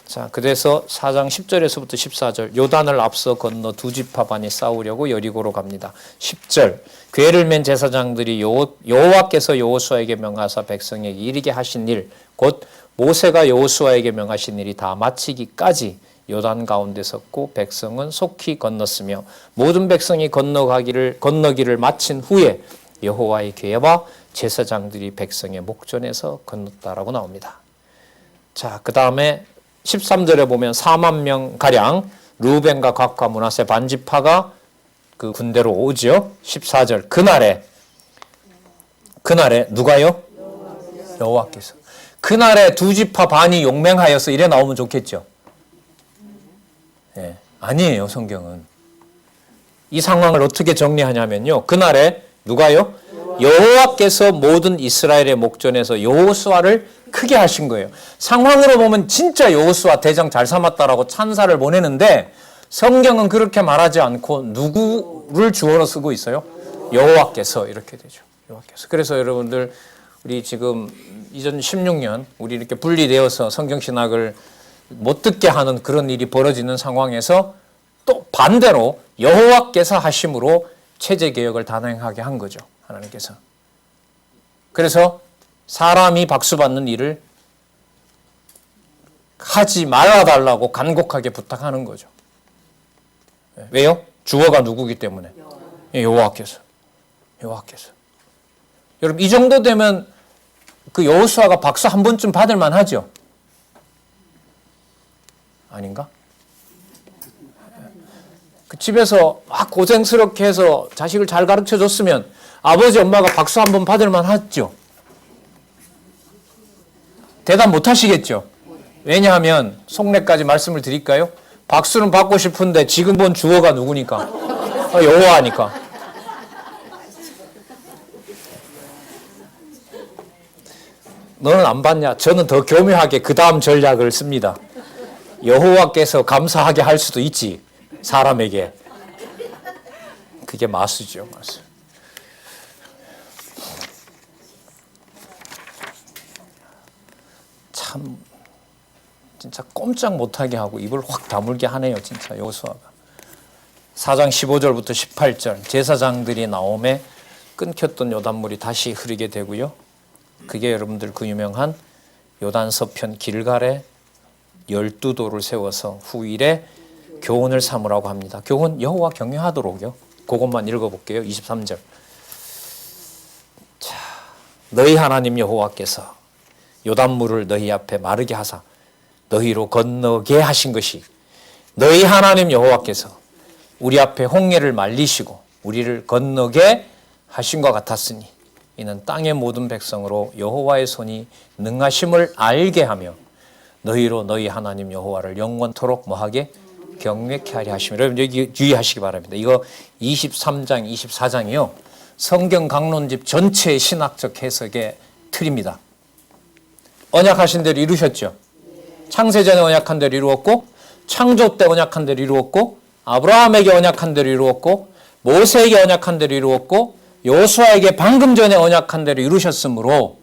자, 그래서 4장 10절에서부터 14절 요단을 앞서 건너 두 지파 반이 싸우려고 여리고로 갑니다. 10절 궤를 맨 제사장들이 여호와께서 여호수아에게 명하사 백성에게 이르게 하신 일 곧 모세가 여호수아에게 명하신 일이 다 마치기까지 요단 가운데 섰고 백성은 속히 건넜으며 모든 백성이 건너기를 마친 후에 여호와의 궤와 제사장들이 백성의 목전에서 건넜다라고 나옵니다. 자, 그 다음에 13절에 보면 4만 명 가량 루벤과 각과 므낫세 반지파가 그 군대로 오죠. 14절 그날에 누가요? 여호와께서. 그날에 두 지파 반이 용맹하여서 이래 나오면 좋겠죠. 네, 아니에요. 성경은 이 상황을 어떻게 정리하냐면요. 그날에 누가요? 여호와께서 모든 이스라엘의 목전에서 여호수아를 크게 하신 거예요. 상황으로 보면 진짜 여호수아 대장 잘 삼았다라고 찬사를 보내는데 성경은 그렇게 말하지 않고 누구를 주어로 쓰고 있어요? 여호와께서 이렇게 되죠. 여호와께서. 그래서 여러분들 우리 지금 2016년 우리 이렇게 분리되어서 성경신학을 못 듣게 하는 그런 일이 벌어지는 상황에서 또 반대로 여호와께서 하심으로 체제개혁을 단행하게 한 거죠. 하나님께서. 그래서 사람이 박수받는 일을 하지 말아달라고 간곡하게 부탁하는 거죠. 왜요? 주어가 누구기 때문에. 여호와께서. 여러분 이 정도 되면 그 여호수아가 박수 한 번쯤 받을 만하죠? 아닌가? 그 집에서 막 고생스럽게 해서 자식을 잘 가르쳐줬으면 아버지 엄마가 박수 한 번 받을 만하죠? 대답 못 하시겠죠? 왜냐하면 속내까지 말씀을 드릴까요? 박수는 받고 싶은데 지금 본 주어가 누구니까? 여호와니까. 너는 안 받냐? 저는 더 교묘하게 그 다음 전략을 씁니다. 여호와께서 감사하게 할 수도 있지. 사람에게. 그게 마수죠. 마수. 참 진짜 꼼짝 못하게 하고 입을 확 다물게 하네요. 진짜 여호수아가. 4장 15절부터 18절 제사장들이 나옴에 끊겼던 요단물이 다시 흐르게 되고요. 그게 여러분들 그 유명한 요단 서편 길갈에 12도를 세워서 후일에 교훈을 삼으라고 합니다. 교훈 여호와 경외하도록요. 그것만 읽어볼게요. 23절. 자, 너희 하나님 여호와께서 요단물을 너희 앞에 마르게 하사 너희로 건너게 하신 것이 너희 하나님 여호와께서 우리 앞에 홍해를 말리시고 우리를 건너게 하신 것 같았으니 이는 땅의 모든 백성으로 여호와의 손이 능하심을 알게 하며 너희로 너희 하나님 여호와를 영원토록 뭐하게 경외케 하려 하시며. 여러분 여기 주의하시기 바랍니다. 이거 23장 24장이요 성경 강론집 전체의 신학적 해석의 틀입니다. 언약하신 대로 이루셨죠. 창세전에 언약한 대로 이루었고 창조 때 언약한 대로 이루었고 아브라함에게 언약한 대로 이루었고 모세에게 언약한 대로 이루었고 여호수아에게 방금 전에 언약한 대로 이루셨으므로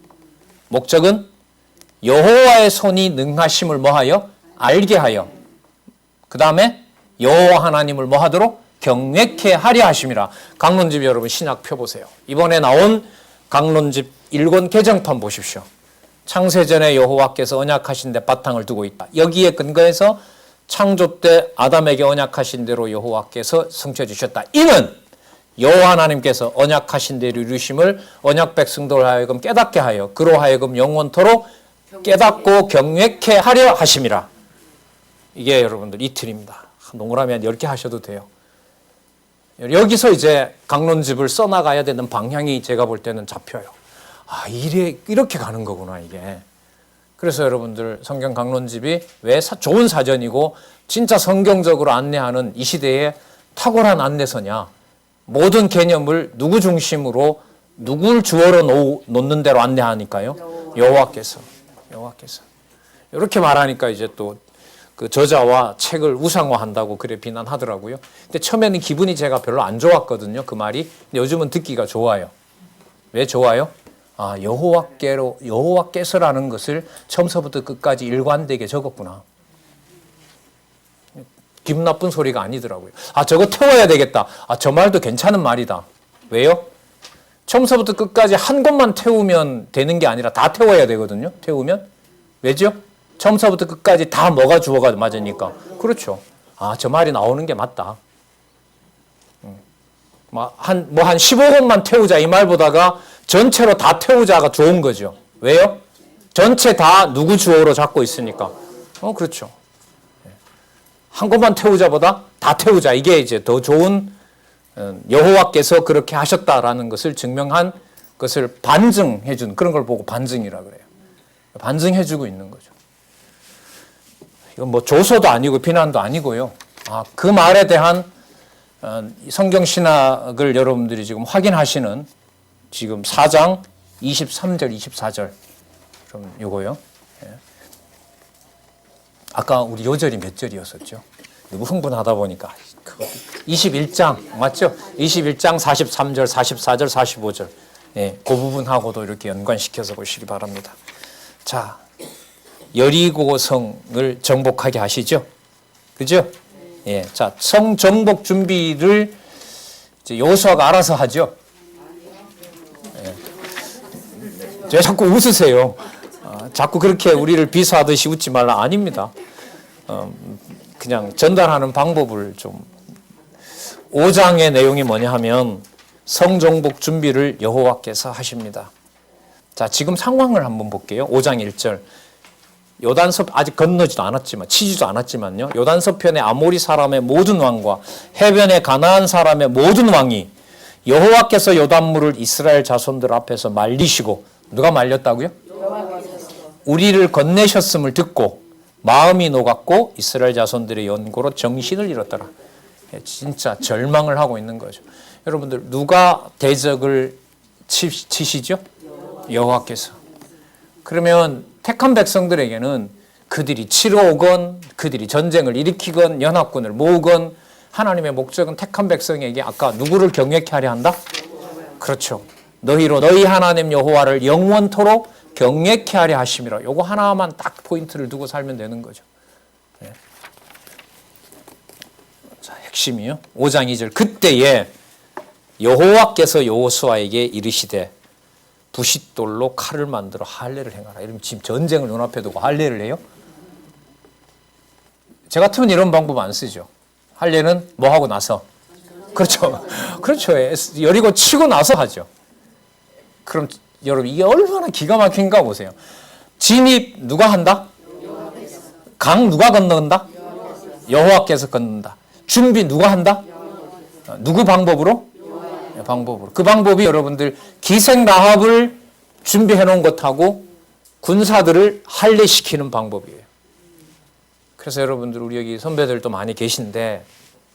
목적은 여호와의 손이 능하심을 뭐하여? 알게 하여. 그 다음에 여호와 하나님을 뭐하도록? 경외케 하려 하심이라. 강론집 여러분 신약 펴보세요. 이번에 나온 강론집 1권 개정판 보십시오. 창세전에 여호와께서 언약하신 데 바탕을 두고 있다. 여기에 근거해서 창조 때 아담에게 언약하신 대로 여호와께서 성취해 주셨다. 이는 여호와 하나님께서 언약하신 대로 이루심을 언약 백성들 하여금 깨닫게 하여 그로 하여금 영원토록 깨닫고 경외케 하려 하심이라. 이게 여러분들 이틀입니다. 동그라미 한 10개 하셔도 돼요. 여기서 이제 강론집을 써나가야 되는 방향이 제가 볼 때는 잡혀요. 아, 이렇게 가는 거구나, 이게. 그래서 여러분들 성경 강론집이 왜 좋은 사전이고 진짜 성경적으로 안내하는 이 시대에 탁월한 안내서냐. 모든 개념을 누구 중심으로 누굴 주어로 놓는 대로 안내하니까요. 여호와께서. 이렇게 말하니까 이제 또 그 저자와 책을 우상화한다고 그래 비난하더라고요. 근데 처음에는 기분이 제가 별로 안 좋았거든요. 그 말이. 근데 요즘은 듣기가 좋아요. 왜 좋아요? 아, 여호와께서라는 것을 처음서부터 끝까지 일관되게 적었구나. 기분 나쁜 소리가 아니더라고요. 아, 저거 태워야 되겠다. 아, 저 말도 괜찮은 말이다. 왜요? 처음서부터 끝까지 한 곳만 태우면 되는 게 아니라 다 태워야 되거든요. 태우면. 왜죠? 처음서부터 끝까지 다 뭐가 주어가 맞으니까. 그렇죠. 아, 저 말이 나오는 게 맞다. 한 15곳만 태우자 이 말보다가 전체로 다 태우자가 좋은 거죠. 왜요? 전체 다 누구 주어로 잡고 있으니까. 그렇죠. 한 곳만 태우자보다 다 태우자. 이게 이제 더 좋은 여호와께서 그렇게 하셨다라는 것을 증명한 것을 반증해 준 그런 걸 보고 반증이라 그래요. 반증해 주고 있는 거죠. 이건 뭐 조소도 아니고 비난도 아니고요. 그 말에 대한 성경 신학을 여러분들이 지금 확인하시는 지금 4장 23절, 24절 좀 요거요. 아까 우리 요절이 몇 절이었었죠? 너무 흥분하다 보니까 21장 맞죠? 21장 43절, 44절, 45절 그 부분하고도 이렇게 연관시켜서 보시기 바랍니다. 자, 여리고성을 정복하게 하시죠? 그죠? 예, 자, 성 정복 준비를 이제 여호수아가 알아서 하죠. 왜 자꾸 웃으세요? 자꾸 그렇게 우리를 비수하듯이 웃지 말라. 아닙니다. 그냥 전달하는 방법을 좀. 5장의 내용이 뭐냐 하면 성정복 준비를 여호와께서 하십니다. 자, 지금 상황을 한번 볼게요. 5장 1절. 요단서 아직 건너지도 않았지만 치지도 않았지만요. 요단서편의 아모리 사람의 모든 왕과 해변의 가나안 사람의 모든 왕이 여호와께서 요단물을 이스라엘 자손들 앞에서 말리시고 누가 말렸다고요? 우리를 건네셨음을 듣고 마음이 녹았고 이스라엘 자손들의 연고로 정신을 잃었더라. 진짜 절망을 하고 있는 거죠. 여러분들 누가 대적을 치시죠? 여호와께서. 그러면 택한 백성들에게는 그들이 치러 오건 그들이 전쟁을 일으키건 연합군을 모으건 하나님의 목적은 택한 백성에게 아까 누구를 경외케 하려 한다? 그렇죠. 너희로 너희 하나님 여호와를 영원토록 경외케 하려 하심이라. 요거 하나만 딱 포인트를 두고 살면 되는 거죠. 네. 자, 핵심이요. 5장 2절. 그때에 여호와께서 여호수아에게 이르시되 부싯돌로 칼을 만들어 할례를 행하라. 이러면 지금 전쟁을 눈앞에 두고 할례를 해요? 제 같으면 이런 방법 안 쓰죠. 할례는 뭐 하고 나서? 그렇죠. 그렇죠. 여리고 치고 나서 하죠. 그럼 여러분 이게 얼마나 기가 막힌가 보세요. 진입 누가 한다? 강 누가 건너간다? 여호와께서 건넌다. 준비 누가 한다? 누구 방법으로? 방법으로. 그 방법이 여러분들 기생 라합을 준비해 놓은 것하고 군사들을 할례시키는 방법이에요. 그래서 여러분들 우리 여기 선배들도 많이 계신데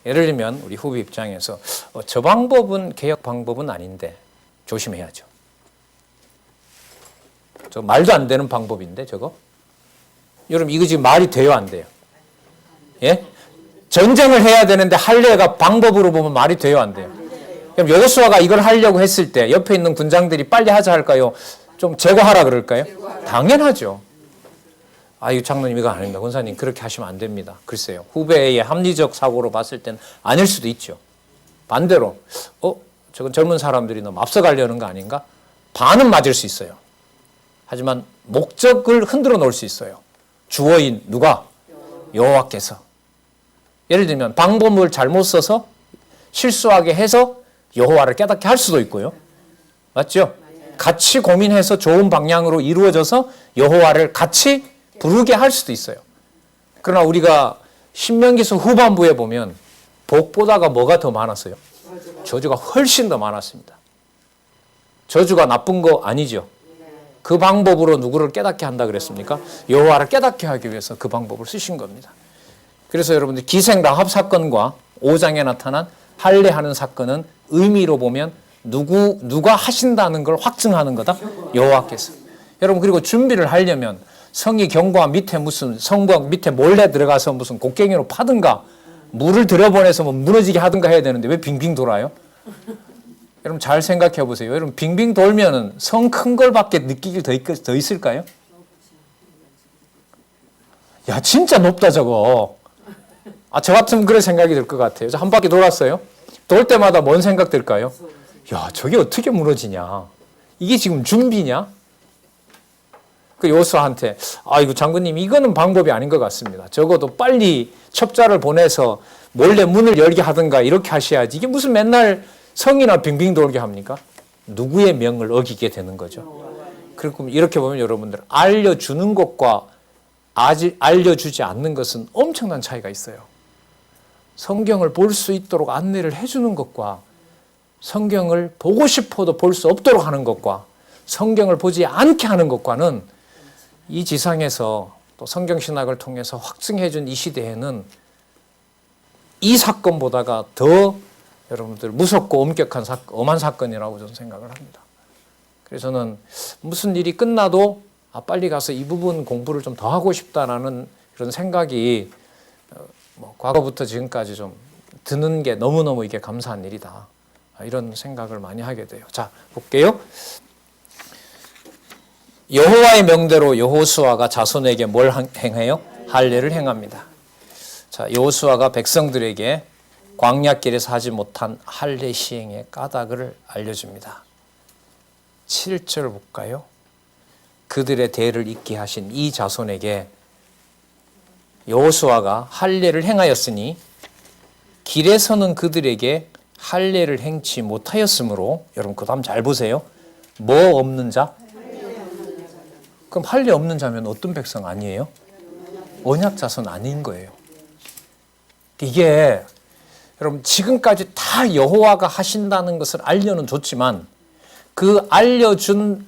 예를 들면 우리 후배 입장에서 저 방법은 개혁 방법은 아닌데 조심해야죠. 저 말도 안 되는 방법인데 저거? 여러분 이거 지금 말이 돼요 안 돼요? 예? 전쟁을 해야 되는데 할례가 방법으로 보면 말이 돼요 안 돼요? 그럼 여호수아가 이걸 하려고 했을 때 옆에 있는 군장들이 빨리 하자 할까요? 좀 제거하라 그럴까요? 당연하죠. 아유, 장로님 이거 아닙니다. 권사님 그렇게 하시면 안 됩니다. 글쎄요. 후배의 합리적 사고로 봤을 때는 아닐 수도 있죠. 반대로 저건 젊은 사람들이 너무 앞서가려는 거 아닌가? 반은 맞을 수 있어요. 하지만 목적을 흔들어 놓을 수 있어요. 주어인 누가? 여호와께서. 예를 들면 방법을 잘못 써서 실수하게 해서 여호와를 깨닫게 할 수도 있고요. 맞죠? 같이 고민해서 좋은 방향으로 이루어져서 여호와를 같이 부르게 할 수도 있어요. 그러나 우리가 신명기서 후반부에 보면 복보다가 뭐가 더 많았어요? 저주가 훨씬 더 많았습니다. 저주가 나쁜 거 아니죠? 그 방법으로 누구를 깨닫게 한다 그랬습니까? 여호와를 깨닫게 하기 위해서 그 방법을 쓰신 겁니다. 그래서 여러분들 기생라합 사건과 5장에 나타난 할례하는 사건은 의미로 보면 누가 하신다는 걸 확증하는 거다. 여호와께서. 여러분 그리고 준비를 하려면 성이 경과 밑에 무슨 성곽 밑에 몰래 들어가서 무슨 곡괭이로 파든가 물을 들여보내서 뭐 무너지게 하든가 해야 되는데 왜 빙빙 돌아요? 여러분 잘 생각해 보세요. 여러분 빙빙 돌면은 성 큰 걸밖에 느끼길 더 있을까요? 야 진짜 높다 저거. 저 같으면 그런 생각이 들 것 같아요. 저 한 바퀴 돌았어요. 돌 때마다 뭔 생각 들까요? 야 저게 어떻게 무너지냐. 이게 지금 준비냐? 그 여호수아한테 이거 장군님 이거는 방법이 아닌 것 같습니다. 적어도 빨리 첩자를 보내서 몰래 문을 열게 하든가 이렇게 하셔야지. 이게 무슨 맨날 성이나 빙빙 돌게 합니까? 누구의 명을 어기게 되는 거죠. 그리고 이렇게 보면 여러분들 알려주는 것과 아직 알려주지 않는 것은 엄청난 차이가 있어요. 성경을 볼 수 있도록 안내를 해주는 것과 성경을 보고 싶어도 볼 수 없도록 하는 것과 성경을 보지 않게 하는 것과는 이 지상에서 또 성경신학을 통해서 확증해준 이 시대에는 이 사건보다가 더 여러분들 무섭고 엄격한 엄한 사건이라고 저는 생각을 합니다. 그래서 저는 무슨 일이 끝나도 빨리 가서 이 부분 공부를 좀 더 하고 싶다라는 그런 생각이 과거부터 지금까지 좀 드는 게 너무너무 이게 감사한 일이다. 이런 생각을 많이 하게 돼요. 자, 볼게요. 여호와의 명대로 여호수아가 자손에게 뭘 행해요? 할례를 행합니다. 자, 여호수아가 백성들에게 광야길에서 하지 못한 할례 시행의 까닭을 알려줍니다. 7절 볼까요? 그들의 대를 잇게 하신 이 자손에게 여호수아가 할례를 행하였으니 길에서는 그들에게 할례를 행치 못하였으므로 여러분 그 다음 잘 보세요. 뭐 없는 자? 그럼 할례 없는 자면 어떤 백성 아니에요? 언약 자손 아닌 거예요. 이게 여러분 지금까지 다 여호와가 하신다는 것을 알려는 줬지만 그 알려준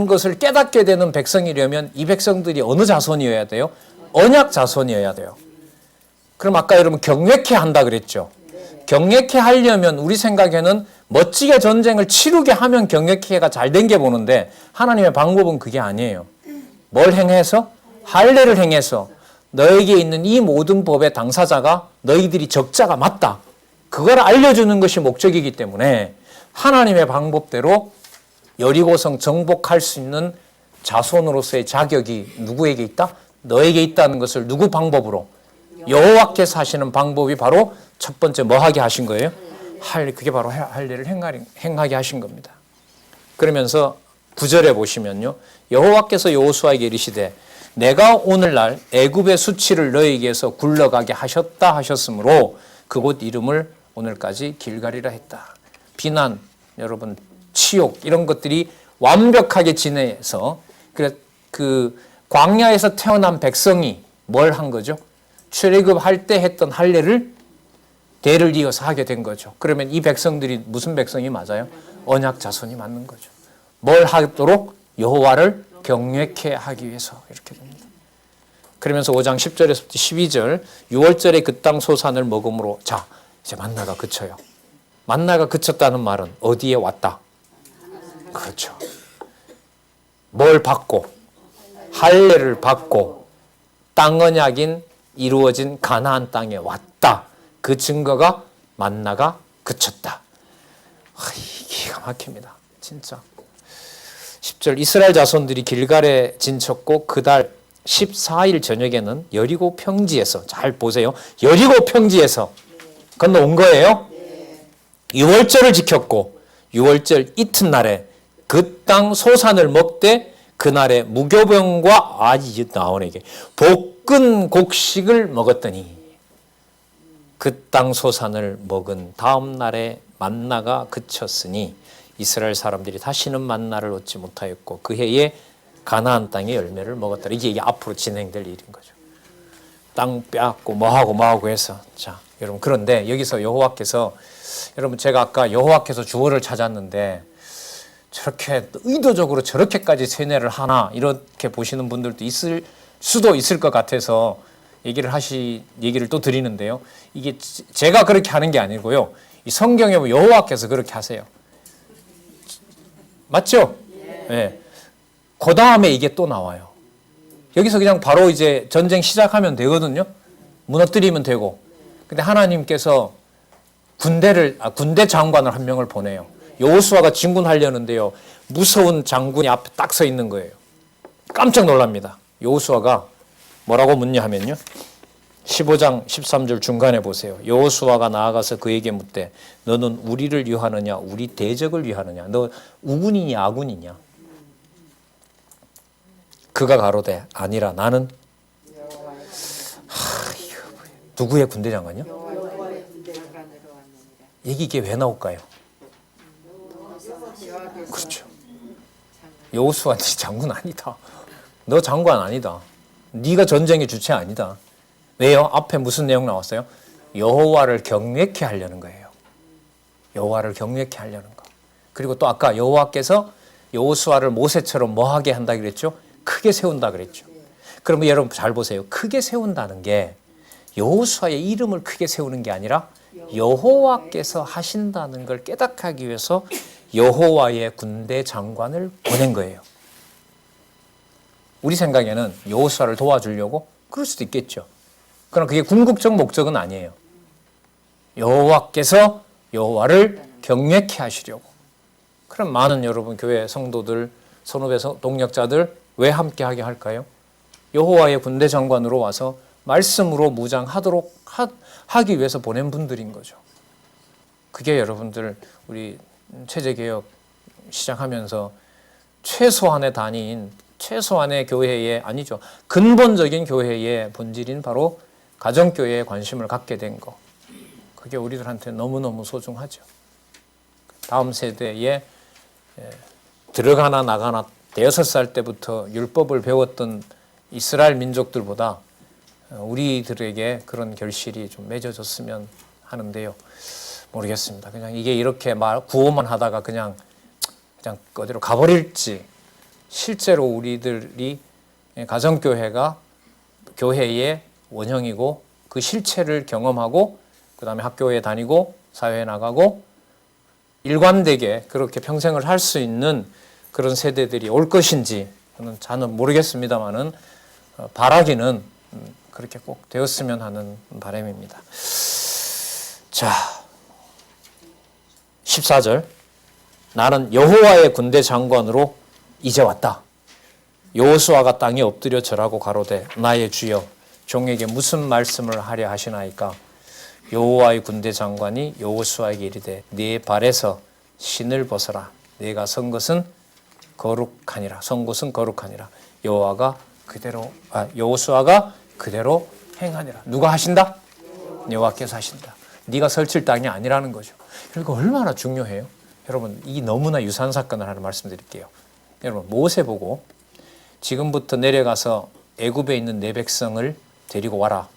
것을 깨닫게 되는 백성이려면 이 백성들이 어느 자손이어야 돼요? 언약 자손이어야 돼요. 그럼 아까 여러분 경외케 한다 그랬죠? 경외케 하려면 우리 생각에는 멋지게 전쟁을 치르게 하면 경외케가 잘 된 게 보는데 하나님의 방법은 그게 아니에요. 뭘 행해서? 할례를 행해서 너에게 있는 이 모든 법의 당사자가 너희들이 적자가 맞다. 그걸 알려주는 것이 목적이기 때문에 하나님의 방법대로 여리고성 정복할 수 있는 자손으로서의 자격이 누구에게 있다? 너에게 있다는 것을 누구 방법으로? 여호와께서 하시는 방법이 바로 첫 번째 뭐 하게 하신 거예요? 그게 바로 할례를 행하게 하신 겁니다. 그러면서 9절에 보시면요. 여호와께서 여호수아에게 이르시되 내가 오늘날 애굽의 수치를 너희에게서 굴러가게 하셨다 하셨으므로 그곳 이름을 오늘까지 길갈이라 했다. 비난, 여러분 치욕 이런 것들이 완벽하게 지내서 그 광야에서 태어난 백성이 뭘 한 거죠? 출애굽할 때 했던 할례를 대를 이어서 하게 된 거죠. 그러면 이 백성들이 무슨 백성이 맞아요? 언약 자손이 맞는 거죠. 뭘 하도록? 여호와를 경외케 하기 위해서 이렇게 됩니다. 그러면서 5장 10절에서부터 12절 6월절에 그 땅 소산을 먹음으로 자 이제 만나가 그쳐요. 만나가 그쳤다는 말은 어디에 왔다? 그렇죠. 뭘 받고? 할례를 받고 땅 언약인 이루어진 가나안 땅에 왔다. 그 증거가 만나가 그쳤다. 기가 막힙니다. 진짜. 10절 이스라엘 자손들이 길갈에 진쳤고 그달 14일 저녁에는 여리고 평지에서, 잘 보세요. 여리고 평지에서 건너온 거예요. 6월절을 지켰고 6월절 이튿날에 그 땅 소산을 먹되 그날에 무교병과 이제 나오네 이게 볶은 곡식을 먹었더니 그 땅 소산을 먹은 다음 날에 만나가 그쳤으니 이스라엘 사람들이 다시는 만나를 얻지 못하였고 그 해에 가나안 땅의 열매를 먹었다. 이게 앞으로 진행될 일인 거죠. 땅 빼앗고 뭐하고 해서. 자, 여러분, 그런데 여기서 여호와께서, 여러분, 제가 아까 여호와께서 주어를 찾았는데 저렇게 의도적으로 저렇게까지 세뇌를 하나 이렇게 보시는 분들도 있을 수도 있을 것 같아서 얘기를 또 드리는데요. 이게 제가 그렇게 하는 게 아니고요. 이 성경에 보면 여호와께서 그렇게 하세요. 맞죠? 네. 그 다음에 이게 또 나와요. 여기서 그냥 바로 이제 전쟁 시작하면 되거든요. 무너뜨리면 되고. 근데 하나님께서 군대 장관을 한 명을 보내요. 여호수아가 진군하려는데요. 무서운 장군이 앞에 딱 서 있는 거예요. 깜짝 놀랍니다. 여호수아가 뭐라고 묻냐 하면요. 15장 13절 중간에 보세요. 여호수아가 나아가서 그에게 묻되 너는 우리를 위하느냐 우리 대적을 위하느냐 너 우군이냐 아군이냐 그가 가로되 아니라 나는 누구의 군대 장관이요? 이게 왜 나올까요? 그렇죠. 여호수아 네 장군 아니다. 너 장관 아니다. 네가 전쟁의 주체 아니다. 왜요? 앞에 무슨 내용 나왔어요? 여호와를 경외케 하려는 거예요. 여호와를 경외케 하려는 거. 그리고 또 아까 여호와께서 여호수아를 모세처럼 뭐하게 한다 그랬죠? 크게 세운다 그랬죠. 그러면 여러분 잘 보세요. 크게 세운다는 게 여호수아의 이름을 크게 세우는 게 아니라 여호와께서 하신다는 걸 깨닫게 하기 위해서 여호와의 군대 장관을 보낸 거예요. 우리 생각에는 여호수아를 도와주려고 그럴 수도 있겠죠. 그러나 그게 궁극적 목적은 아니에요. 여호와께서 여호와를 경외케 하시려고. 그럼 많은 여러분 교회 성도들, 선후배 동력자들 왜 함께하게 할까요? 여호와의 군대 장관으로 와서 말씀으로 무장하도록 하기 위해서 보낸 분들인 거죠. 그게 여러분들 우리 체제개혁 시작하면서 최소한의 단위인 최소한의 교회의 아니죠. 근본적인 교회의 본질인 바로 가정교회에 관심을 갖게 된 거. 그게 우리들한테 너무너무 소중하죠. 다음 세대에 들어가나 나가나 6살 때부터 율법을 배웠던 이스라엘 민족들보다 우리들에게 그런 결실이 좀 맺어졌으면 하는데요. 모르겠습니다. 그냥 이게 이렇게 구호만 하다가 그냥 어디로 가버릴지 실제로 우리들이 가정교회가 교회의 원형이고 그 실체를 경험하고 그 다음에 학교에 다니고 사회에 나가고 일관되게 그렇게 평생을 할 수 있는 그런 세대들이 올 것인지 저는 모르겠습니다만은 바라기는 그렇게 꼭 되었으면 하는 바람입니다. 자, 14절 나는 여호와의 군대 장관으로 이제 왔다. 여호수아가 땅에 엎드려 절하고 가로되 나의 주여 종에게 무슨 말씀을 하려 하시나이까. 여호와의 군대 장관이 여호수아에게 이르되 네 발에서 신을 벗어라. 네가 선 것은 거룩하니라. 선 곳은 거룩하니라. 여호수아가 그대로 행하니라. 누가 하신다? 여호와께서 하신다. 네가 설칠 땅이 아니라는 거죠. 그리고 얼마나 중요해요. 여러분 이 너무나 유사한 사건을 하나 말씀드릴게요. 여러분 모세 보고 지금부터 내려가서 애굽에 있는 내 백성을 데리고 와라.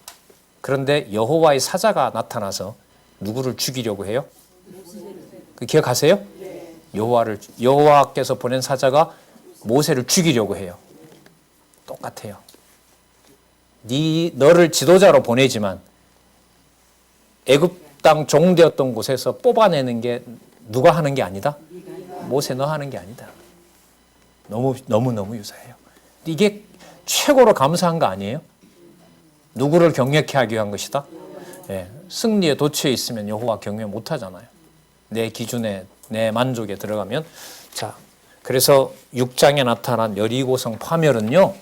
그런데 여호와의 사자가 나타나서 누구를 죽이려고 해요? 그 기억하세요? 여호와께서 보낸 사자가 모세를 죽이려고 해요. 똑같아요. 너를 지도자로 보내지만 애굽 땅 종되었던 곳에서 뽑아내는 게 누가 하는 게 아니다? 모세 너 하는 게 아니다. 너무 유사해요. 이게 최고로 감사한 거 아니에요? 누구를 경외케 하기 위한 것이다? 예, 승리에 도취해 있으면 여호와 경외 못 하잖아요. 내 기준에 내 만족에 들어가면. 자, 그래서 6장에 나타난 여리고성 파멸은요,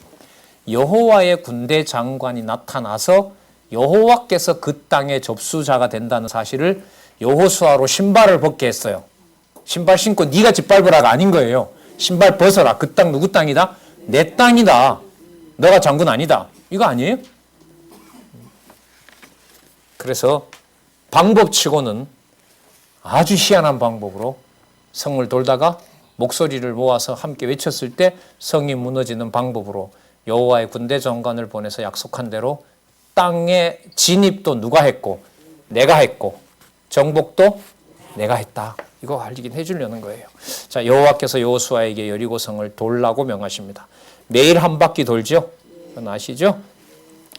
여호와의 군대 장관이 나타나서 여호와께서 그 땅의 접수자가 된다는 사실을 여호수아로 신발을 벗게 했어요. 신발 신고 네가 짓밟으라가 아닌 거예요. 신발 벗어라. 그 땅 누구 땅이다? 내 땅이다. 너가 장군 아니다. 이거 아니에요? 그래서 방법치고는 아주 희한한 방법으로 성을 돌다가 목소리를 모아서 함께 외쳤을 때 성이 무너지는 방법으로 여호와의 군대 장관을 보내서 약속한 대로 땅의 진입도 누가 했고 내가 했고 정복도 내가 했다. 이거 알리긴 해주려는 거예요. 자, 여호와께서 여호수아에게 여리고성을 돌라고 명하십니다. 매일 한 바퀴 돌죠. 그건 아시죠?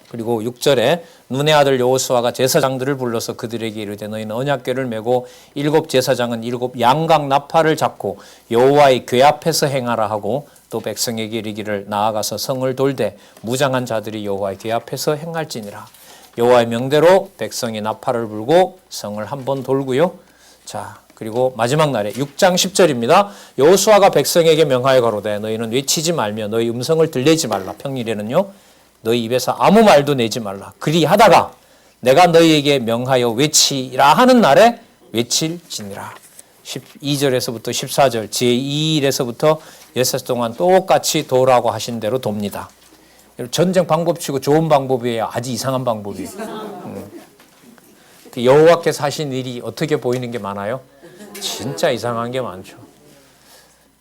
그리고 6절에 눈의 아들 여호수아가 제사장들을 불러서 그들에게 이르되 너희는 언약궤를 메고 7 제사장은 7 양각 나팔을 잡고 여호와의 궤 앞에서 행하라 하고 또 백성에게 이르기를 나아가서 성을 돌되 무장한 자들이 여호와의 궤 앞에서 행할지니라. 여호와의 명대로 백성이 나팔을 불고 성을 한번 돌고요. 자, 그리고 마지막 날에 6장 10절입니다. 여호수아가 백성에게 명하여 가로되 너희는 외치지 말며 너희 음성을 들리지 말라. 평일에는요. 너희 입에서 아무 말도 내지 말라. 그리하다가 내가 너희에게 명하여 외치라 하는 날에 외칠지니라. 12절에서부터 14절 제2일에서부터 6살 동안 똑같이 도라고 하신 대로 돕니다. 전쟁 방법치고 좋은 방법이에요? 아주 이상한 방법이에요. 여호와께서 하신 일이 어떻게 보이는 게 많아요? 진짜 이상한 게 많죠.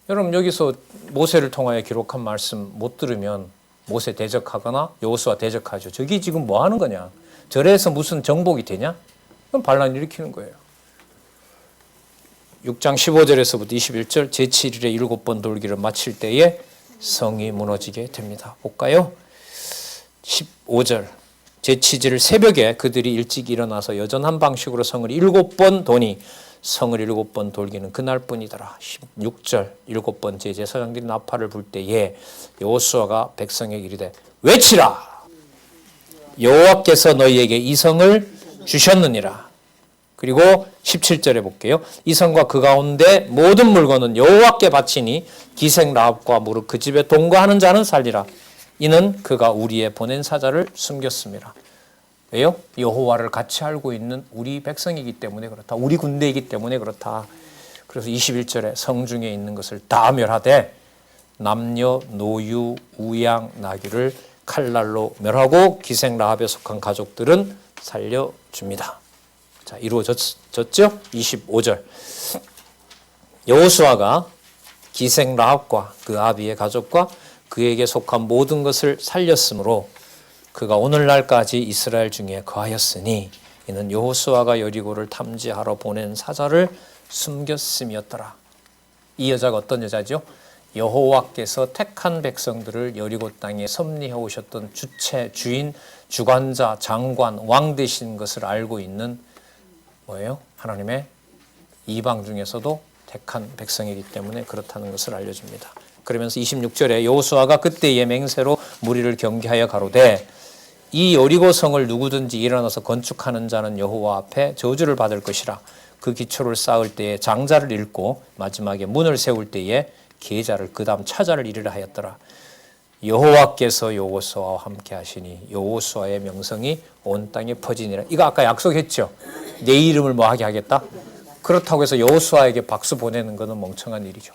여러분 여기서 모세를 통하여 기록한 말씀 못 들으면 모세 대적하거나 여호수아 대적하죠. 저기 지금 뭐 하는 거냐? 절에서 무슨 정복이 되냐? 그럼 반란 일으키는 거예요. 6장 15절에서부터 21절 제7일에 7번 돌기를 마칠 때에 성이 무너지게 됩니다. 볼까요? 15절 제7일 새벽에 그들이 일찍 일어나서 여전한 방식으로 성을 7번 도니 성을 7번 돌기는 그날뿐이더라. 16절 7번째 제사장들이 나팔을 불 때에 여호수아가 백성에게 이르되 외치라. 여호와께서 너희에게 이 성을 주셨느니라. 그리고 17절에 볼게요. 이 성과 그 가운데 모든 물건은 여호와께 바치니 기생 라합과 무릇 그 집에 동거하는 자는 살리라. 이는 그가 우리의 보낸 사자를 숨겼습니다. 왜요? 여호와를 같이 알고 있는 우리 백성이기 때문에 그렇다. 우리 군대이기 때문에 그렇다. 그래서 21절에 성중에 있는 것을 다 멸하되 남녀, 노유, 우양, 나귀를 칼날로 멸하고 기생 라합에 속한 가족들은 살려줍니다. 자, 이루어졌죠? 25절 여호수아가 기생 라합과 그 아비의 가족과 그에게 속한 모든 것을 살렸으므로 그가 오늘날까지 이스라엘 중에 거하였으니 이는 여호수아가 여리고를 탐지하러 보낸 사자를 숨겼음이었더라. 이 여자가 어떤 여자죠? 여호와께서 택한 백성들을 여리고 땅에 섭리해 오셨던 주체, 주인, 주관자, 장관, 왕 되신 것을 알고 있는 뭐예요? 하나님의 이방 중에서도 택한 백성이기 때문에 그렇다는 것을 알려줍니다. 그러면서 26절에 여호수아가 그때의 맹세로 무리를 경계하여 가로되 이 여리고 성을 누구든지 일어나서 건축하는 자는 여호와 앞에 저주를 받을 것이라. 그 기초를 쌓을 때에 장자를 읽고 마지막에 문을 세울 때에 계자를 그 다음 차자를 이르라 하였더라. 여호와께서 여호수아와 함께 하시니 여호수아의 명성이 온 땅에 퍼지니라. 이거 아까 약속했죠. 내 이름을 뭐 하게 하겠다. 그렇다고 해서 여호수아에게 박수 보내는 것은 멍청한 일이죠.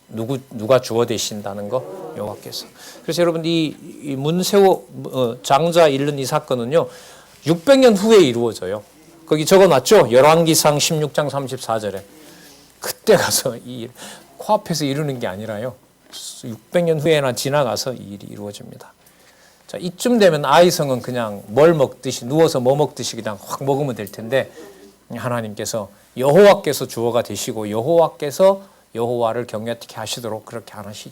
누가 주어 되신다는 거? 여호와께서. 그래서 여러분 이 문세호 장자 잃는 이 사건은요 600년 후에 이루어져요. 거기 적어놨죠. 열왕기상 16장 34절에 그때 가서 이 코앞에서 이루는 게 아니라요 600년 후에나 지나가서 이 일이 이루어집니다. 자, 이쯤 되면 아이성은 그냥 뭘 먹듯이 누워서 뭐 먹듯이 그냥 확 먹으면 될 텐데 하나님께서 여호와께서 주어가 되시고 여호와께서 여호와를 경외케 하시도록 그렇게 안 하시죠.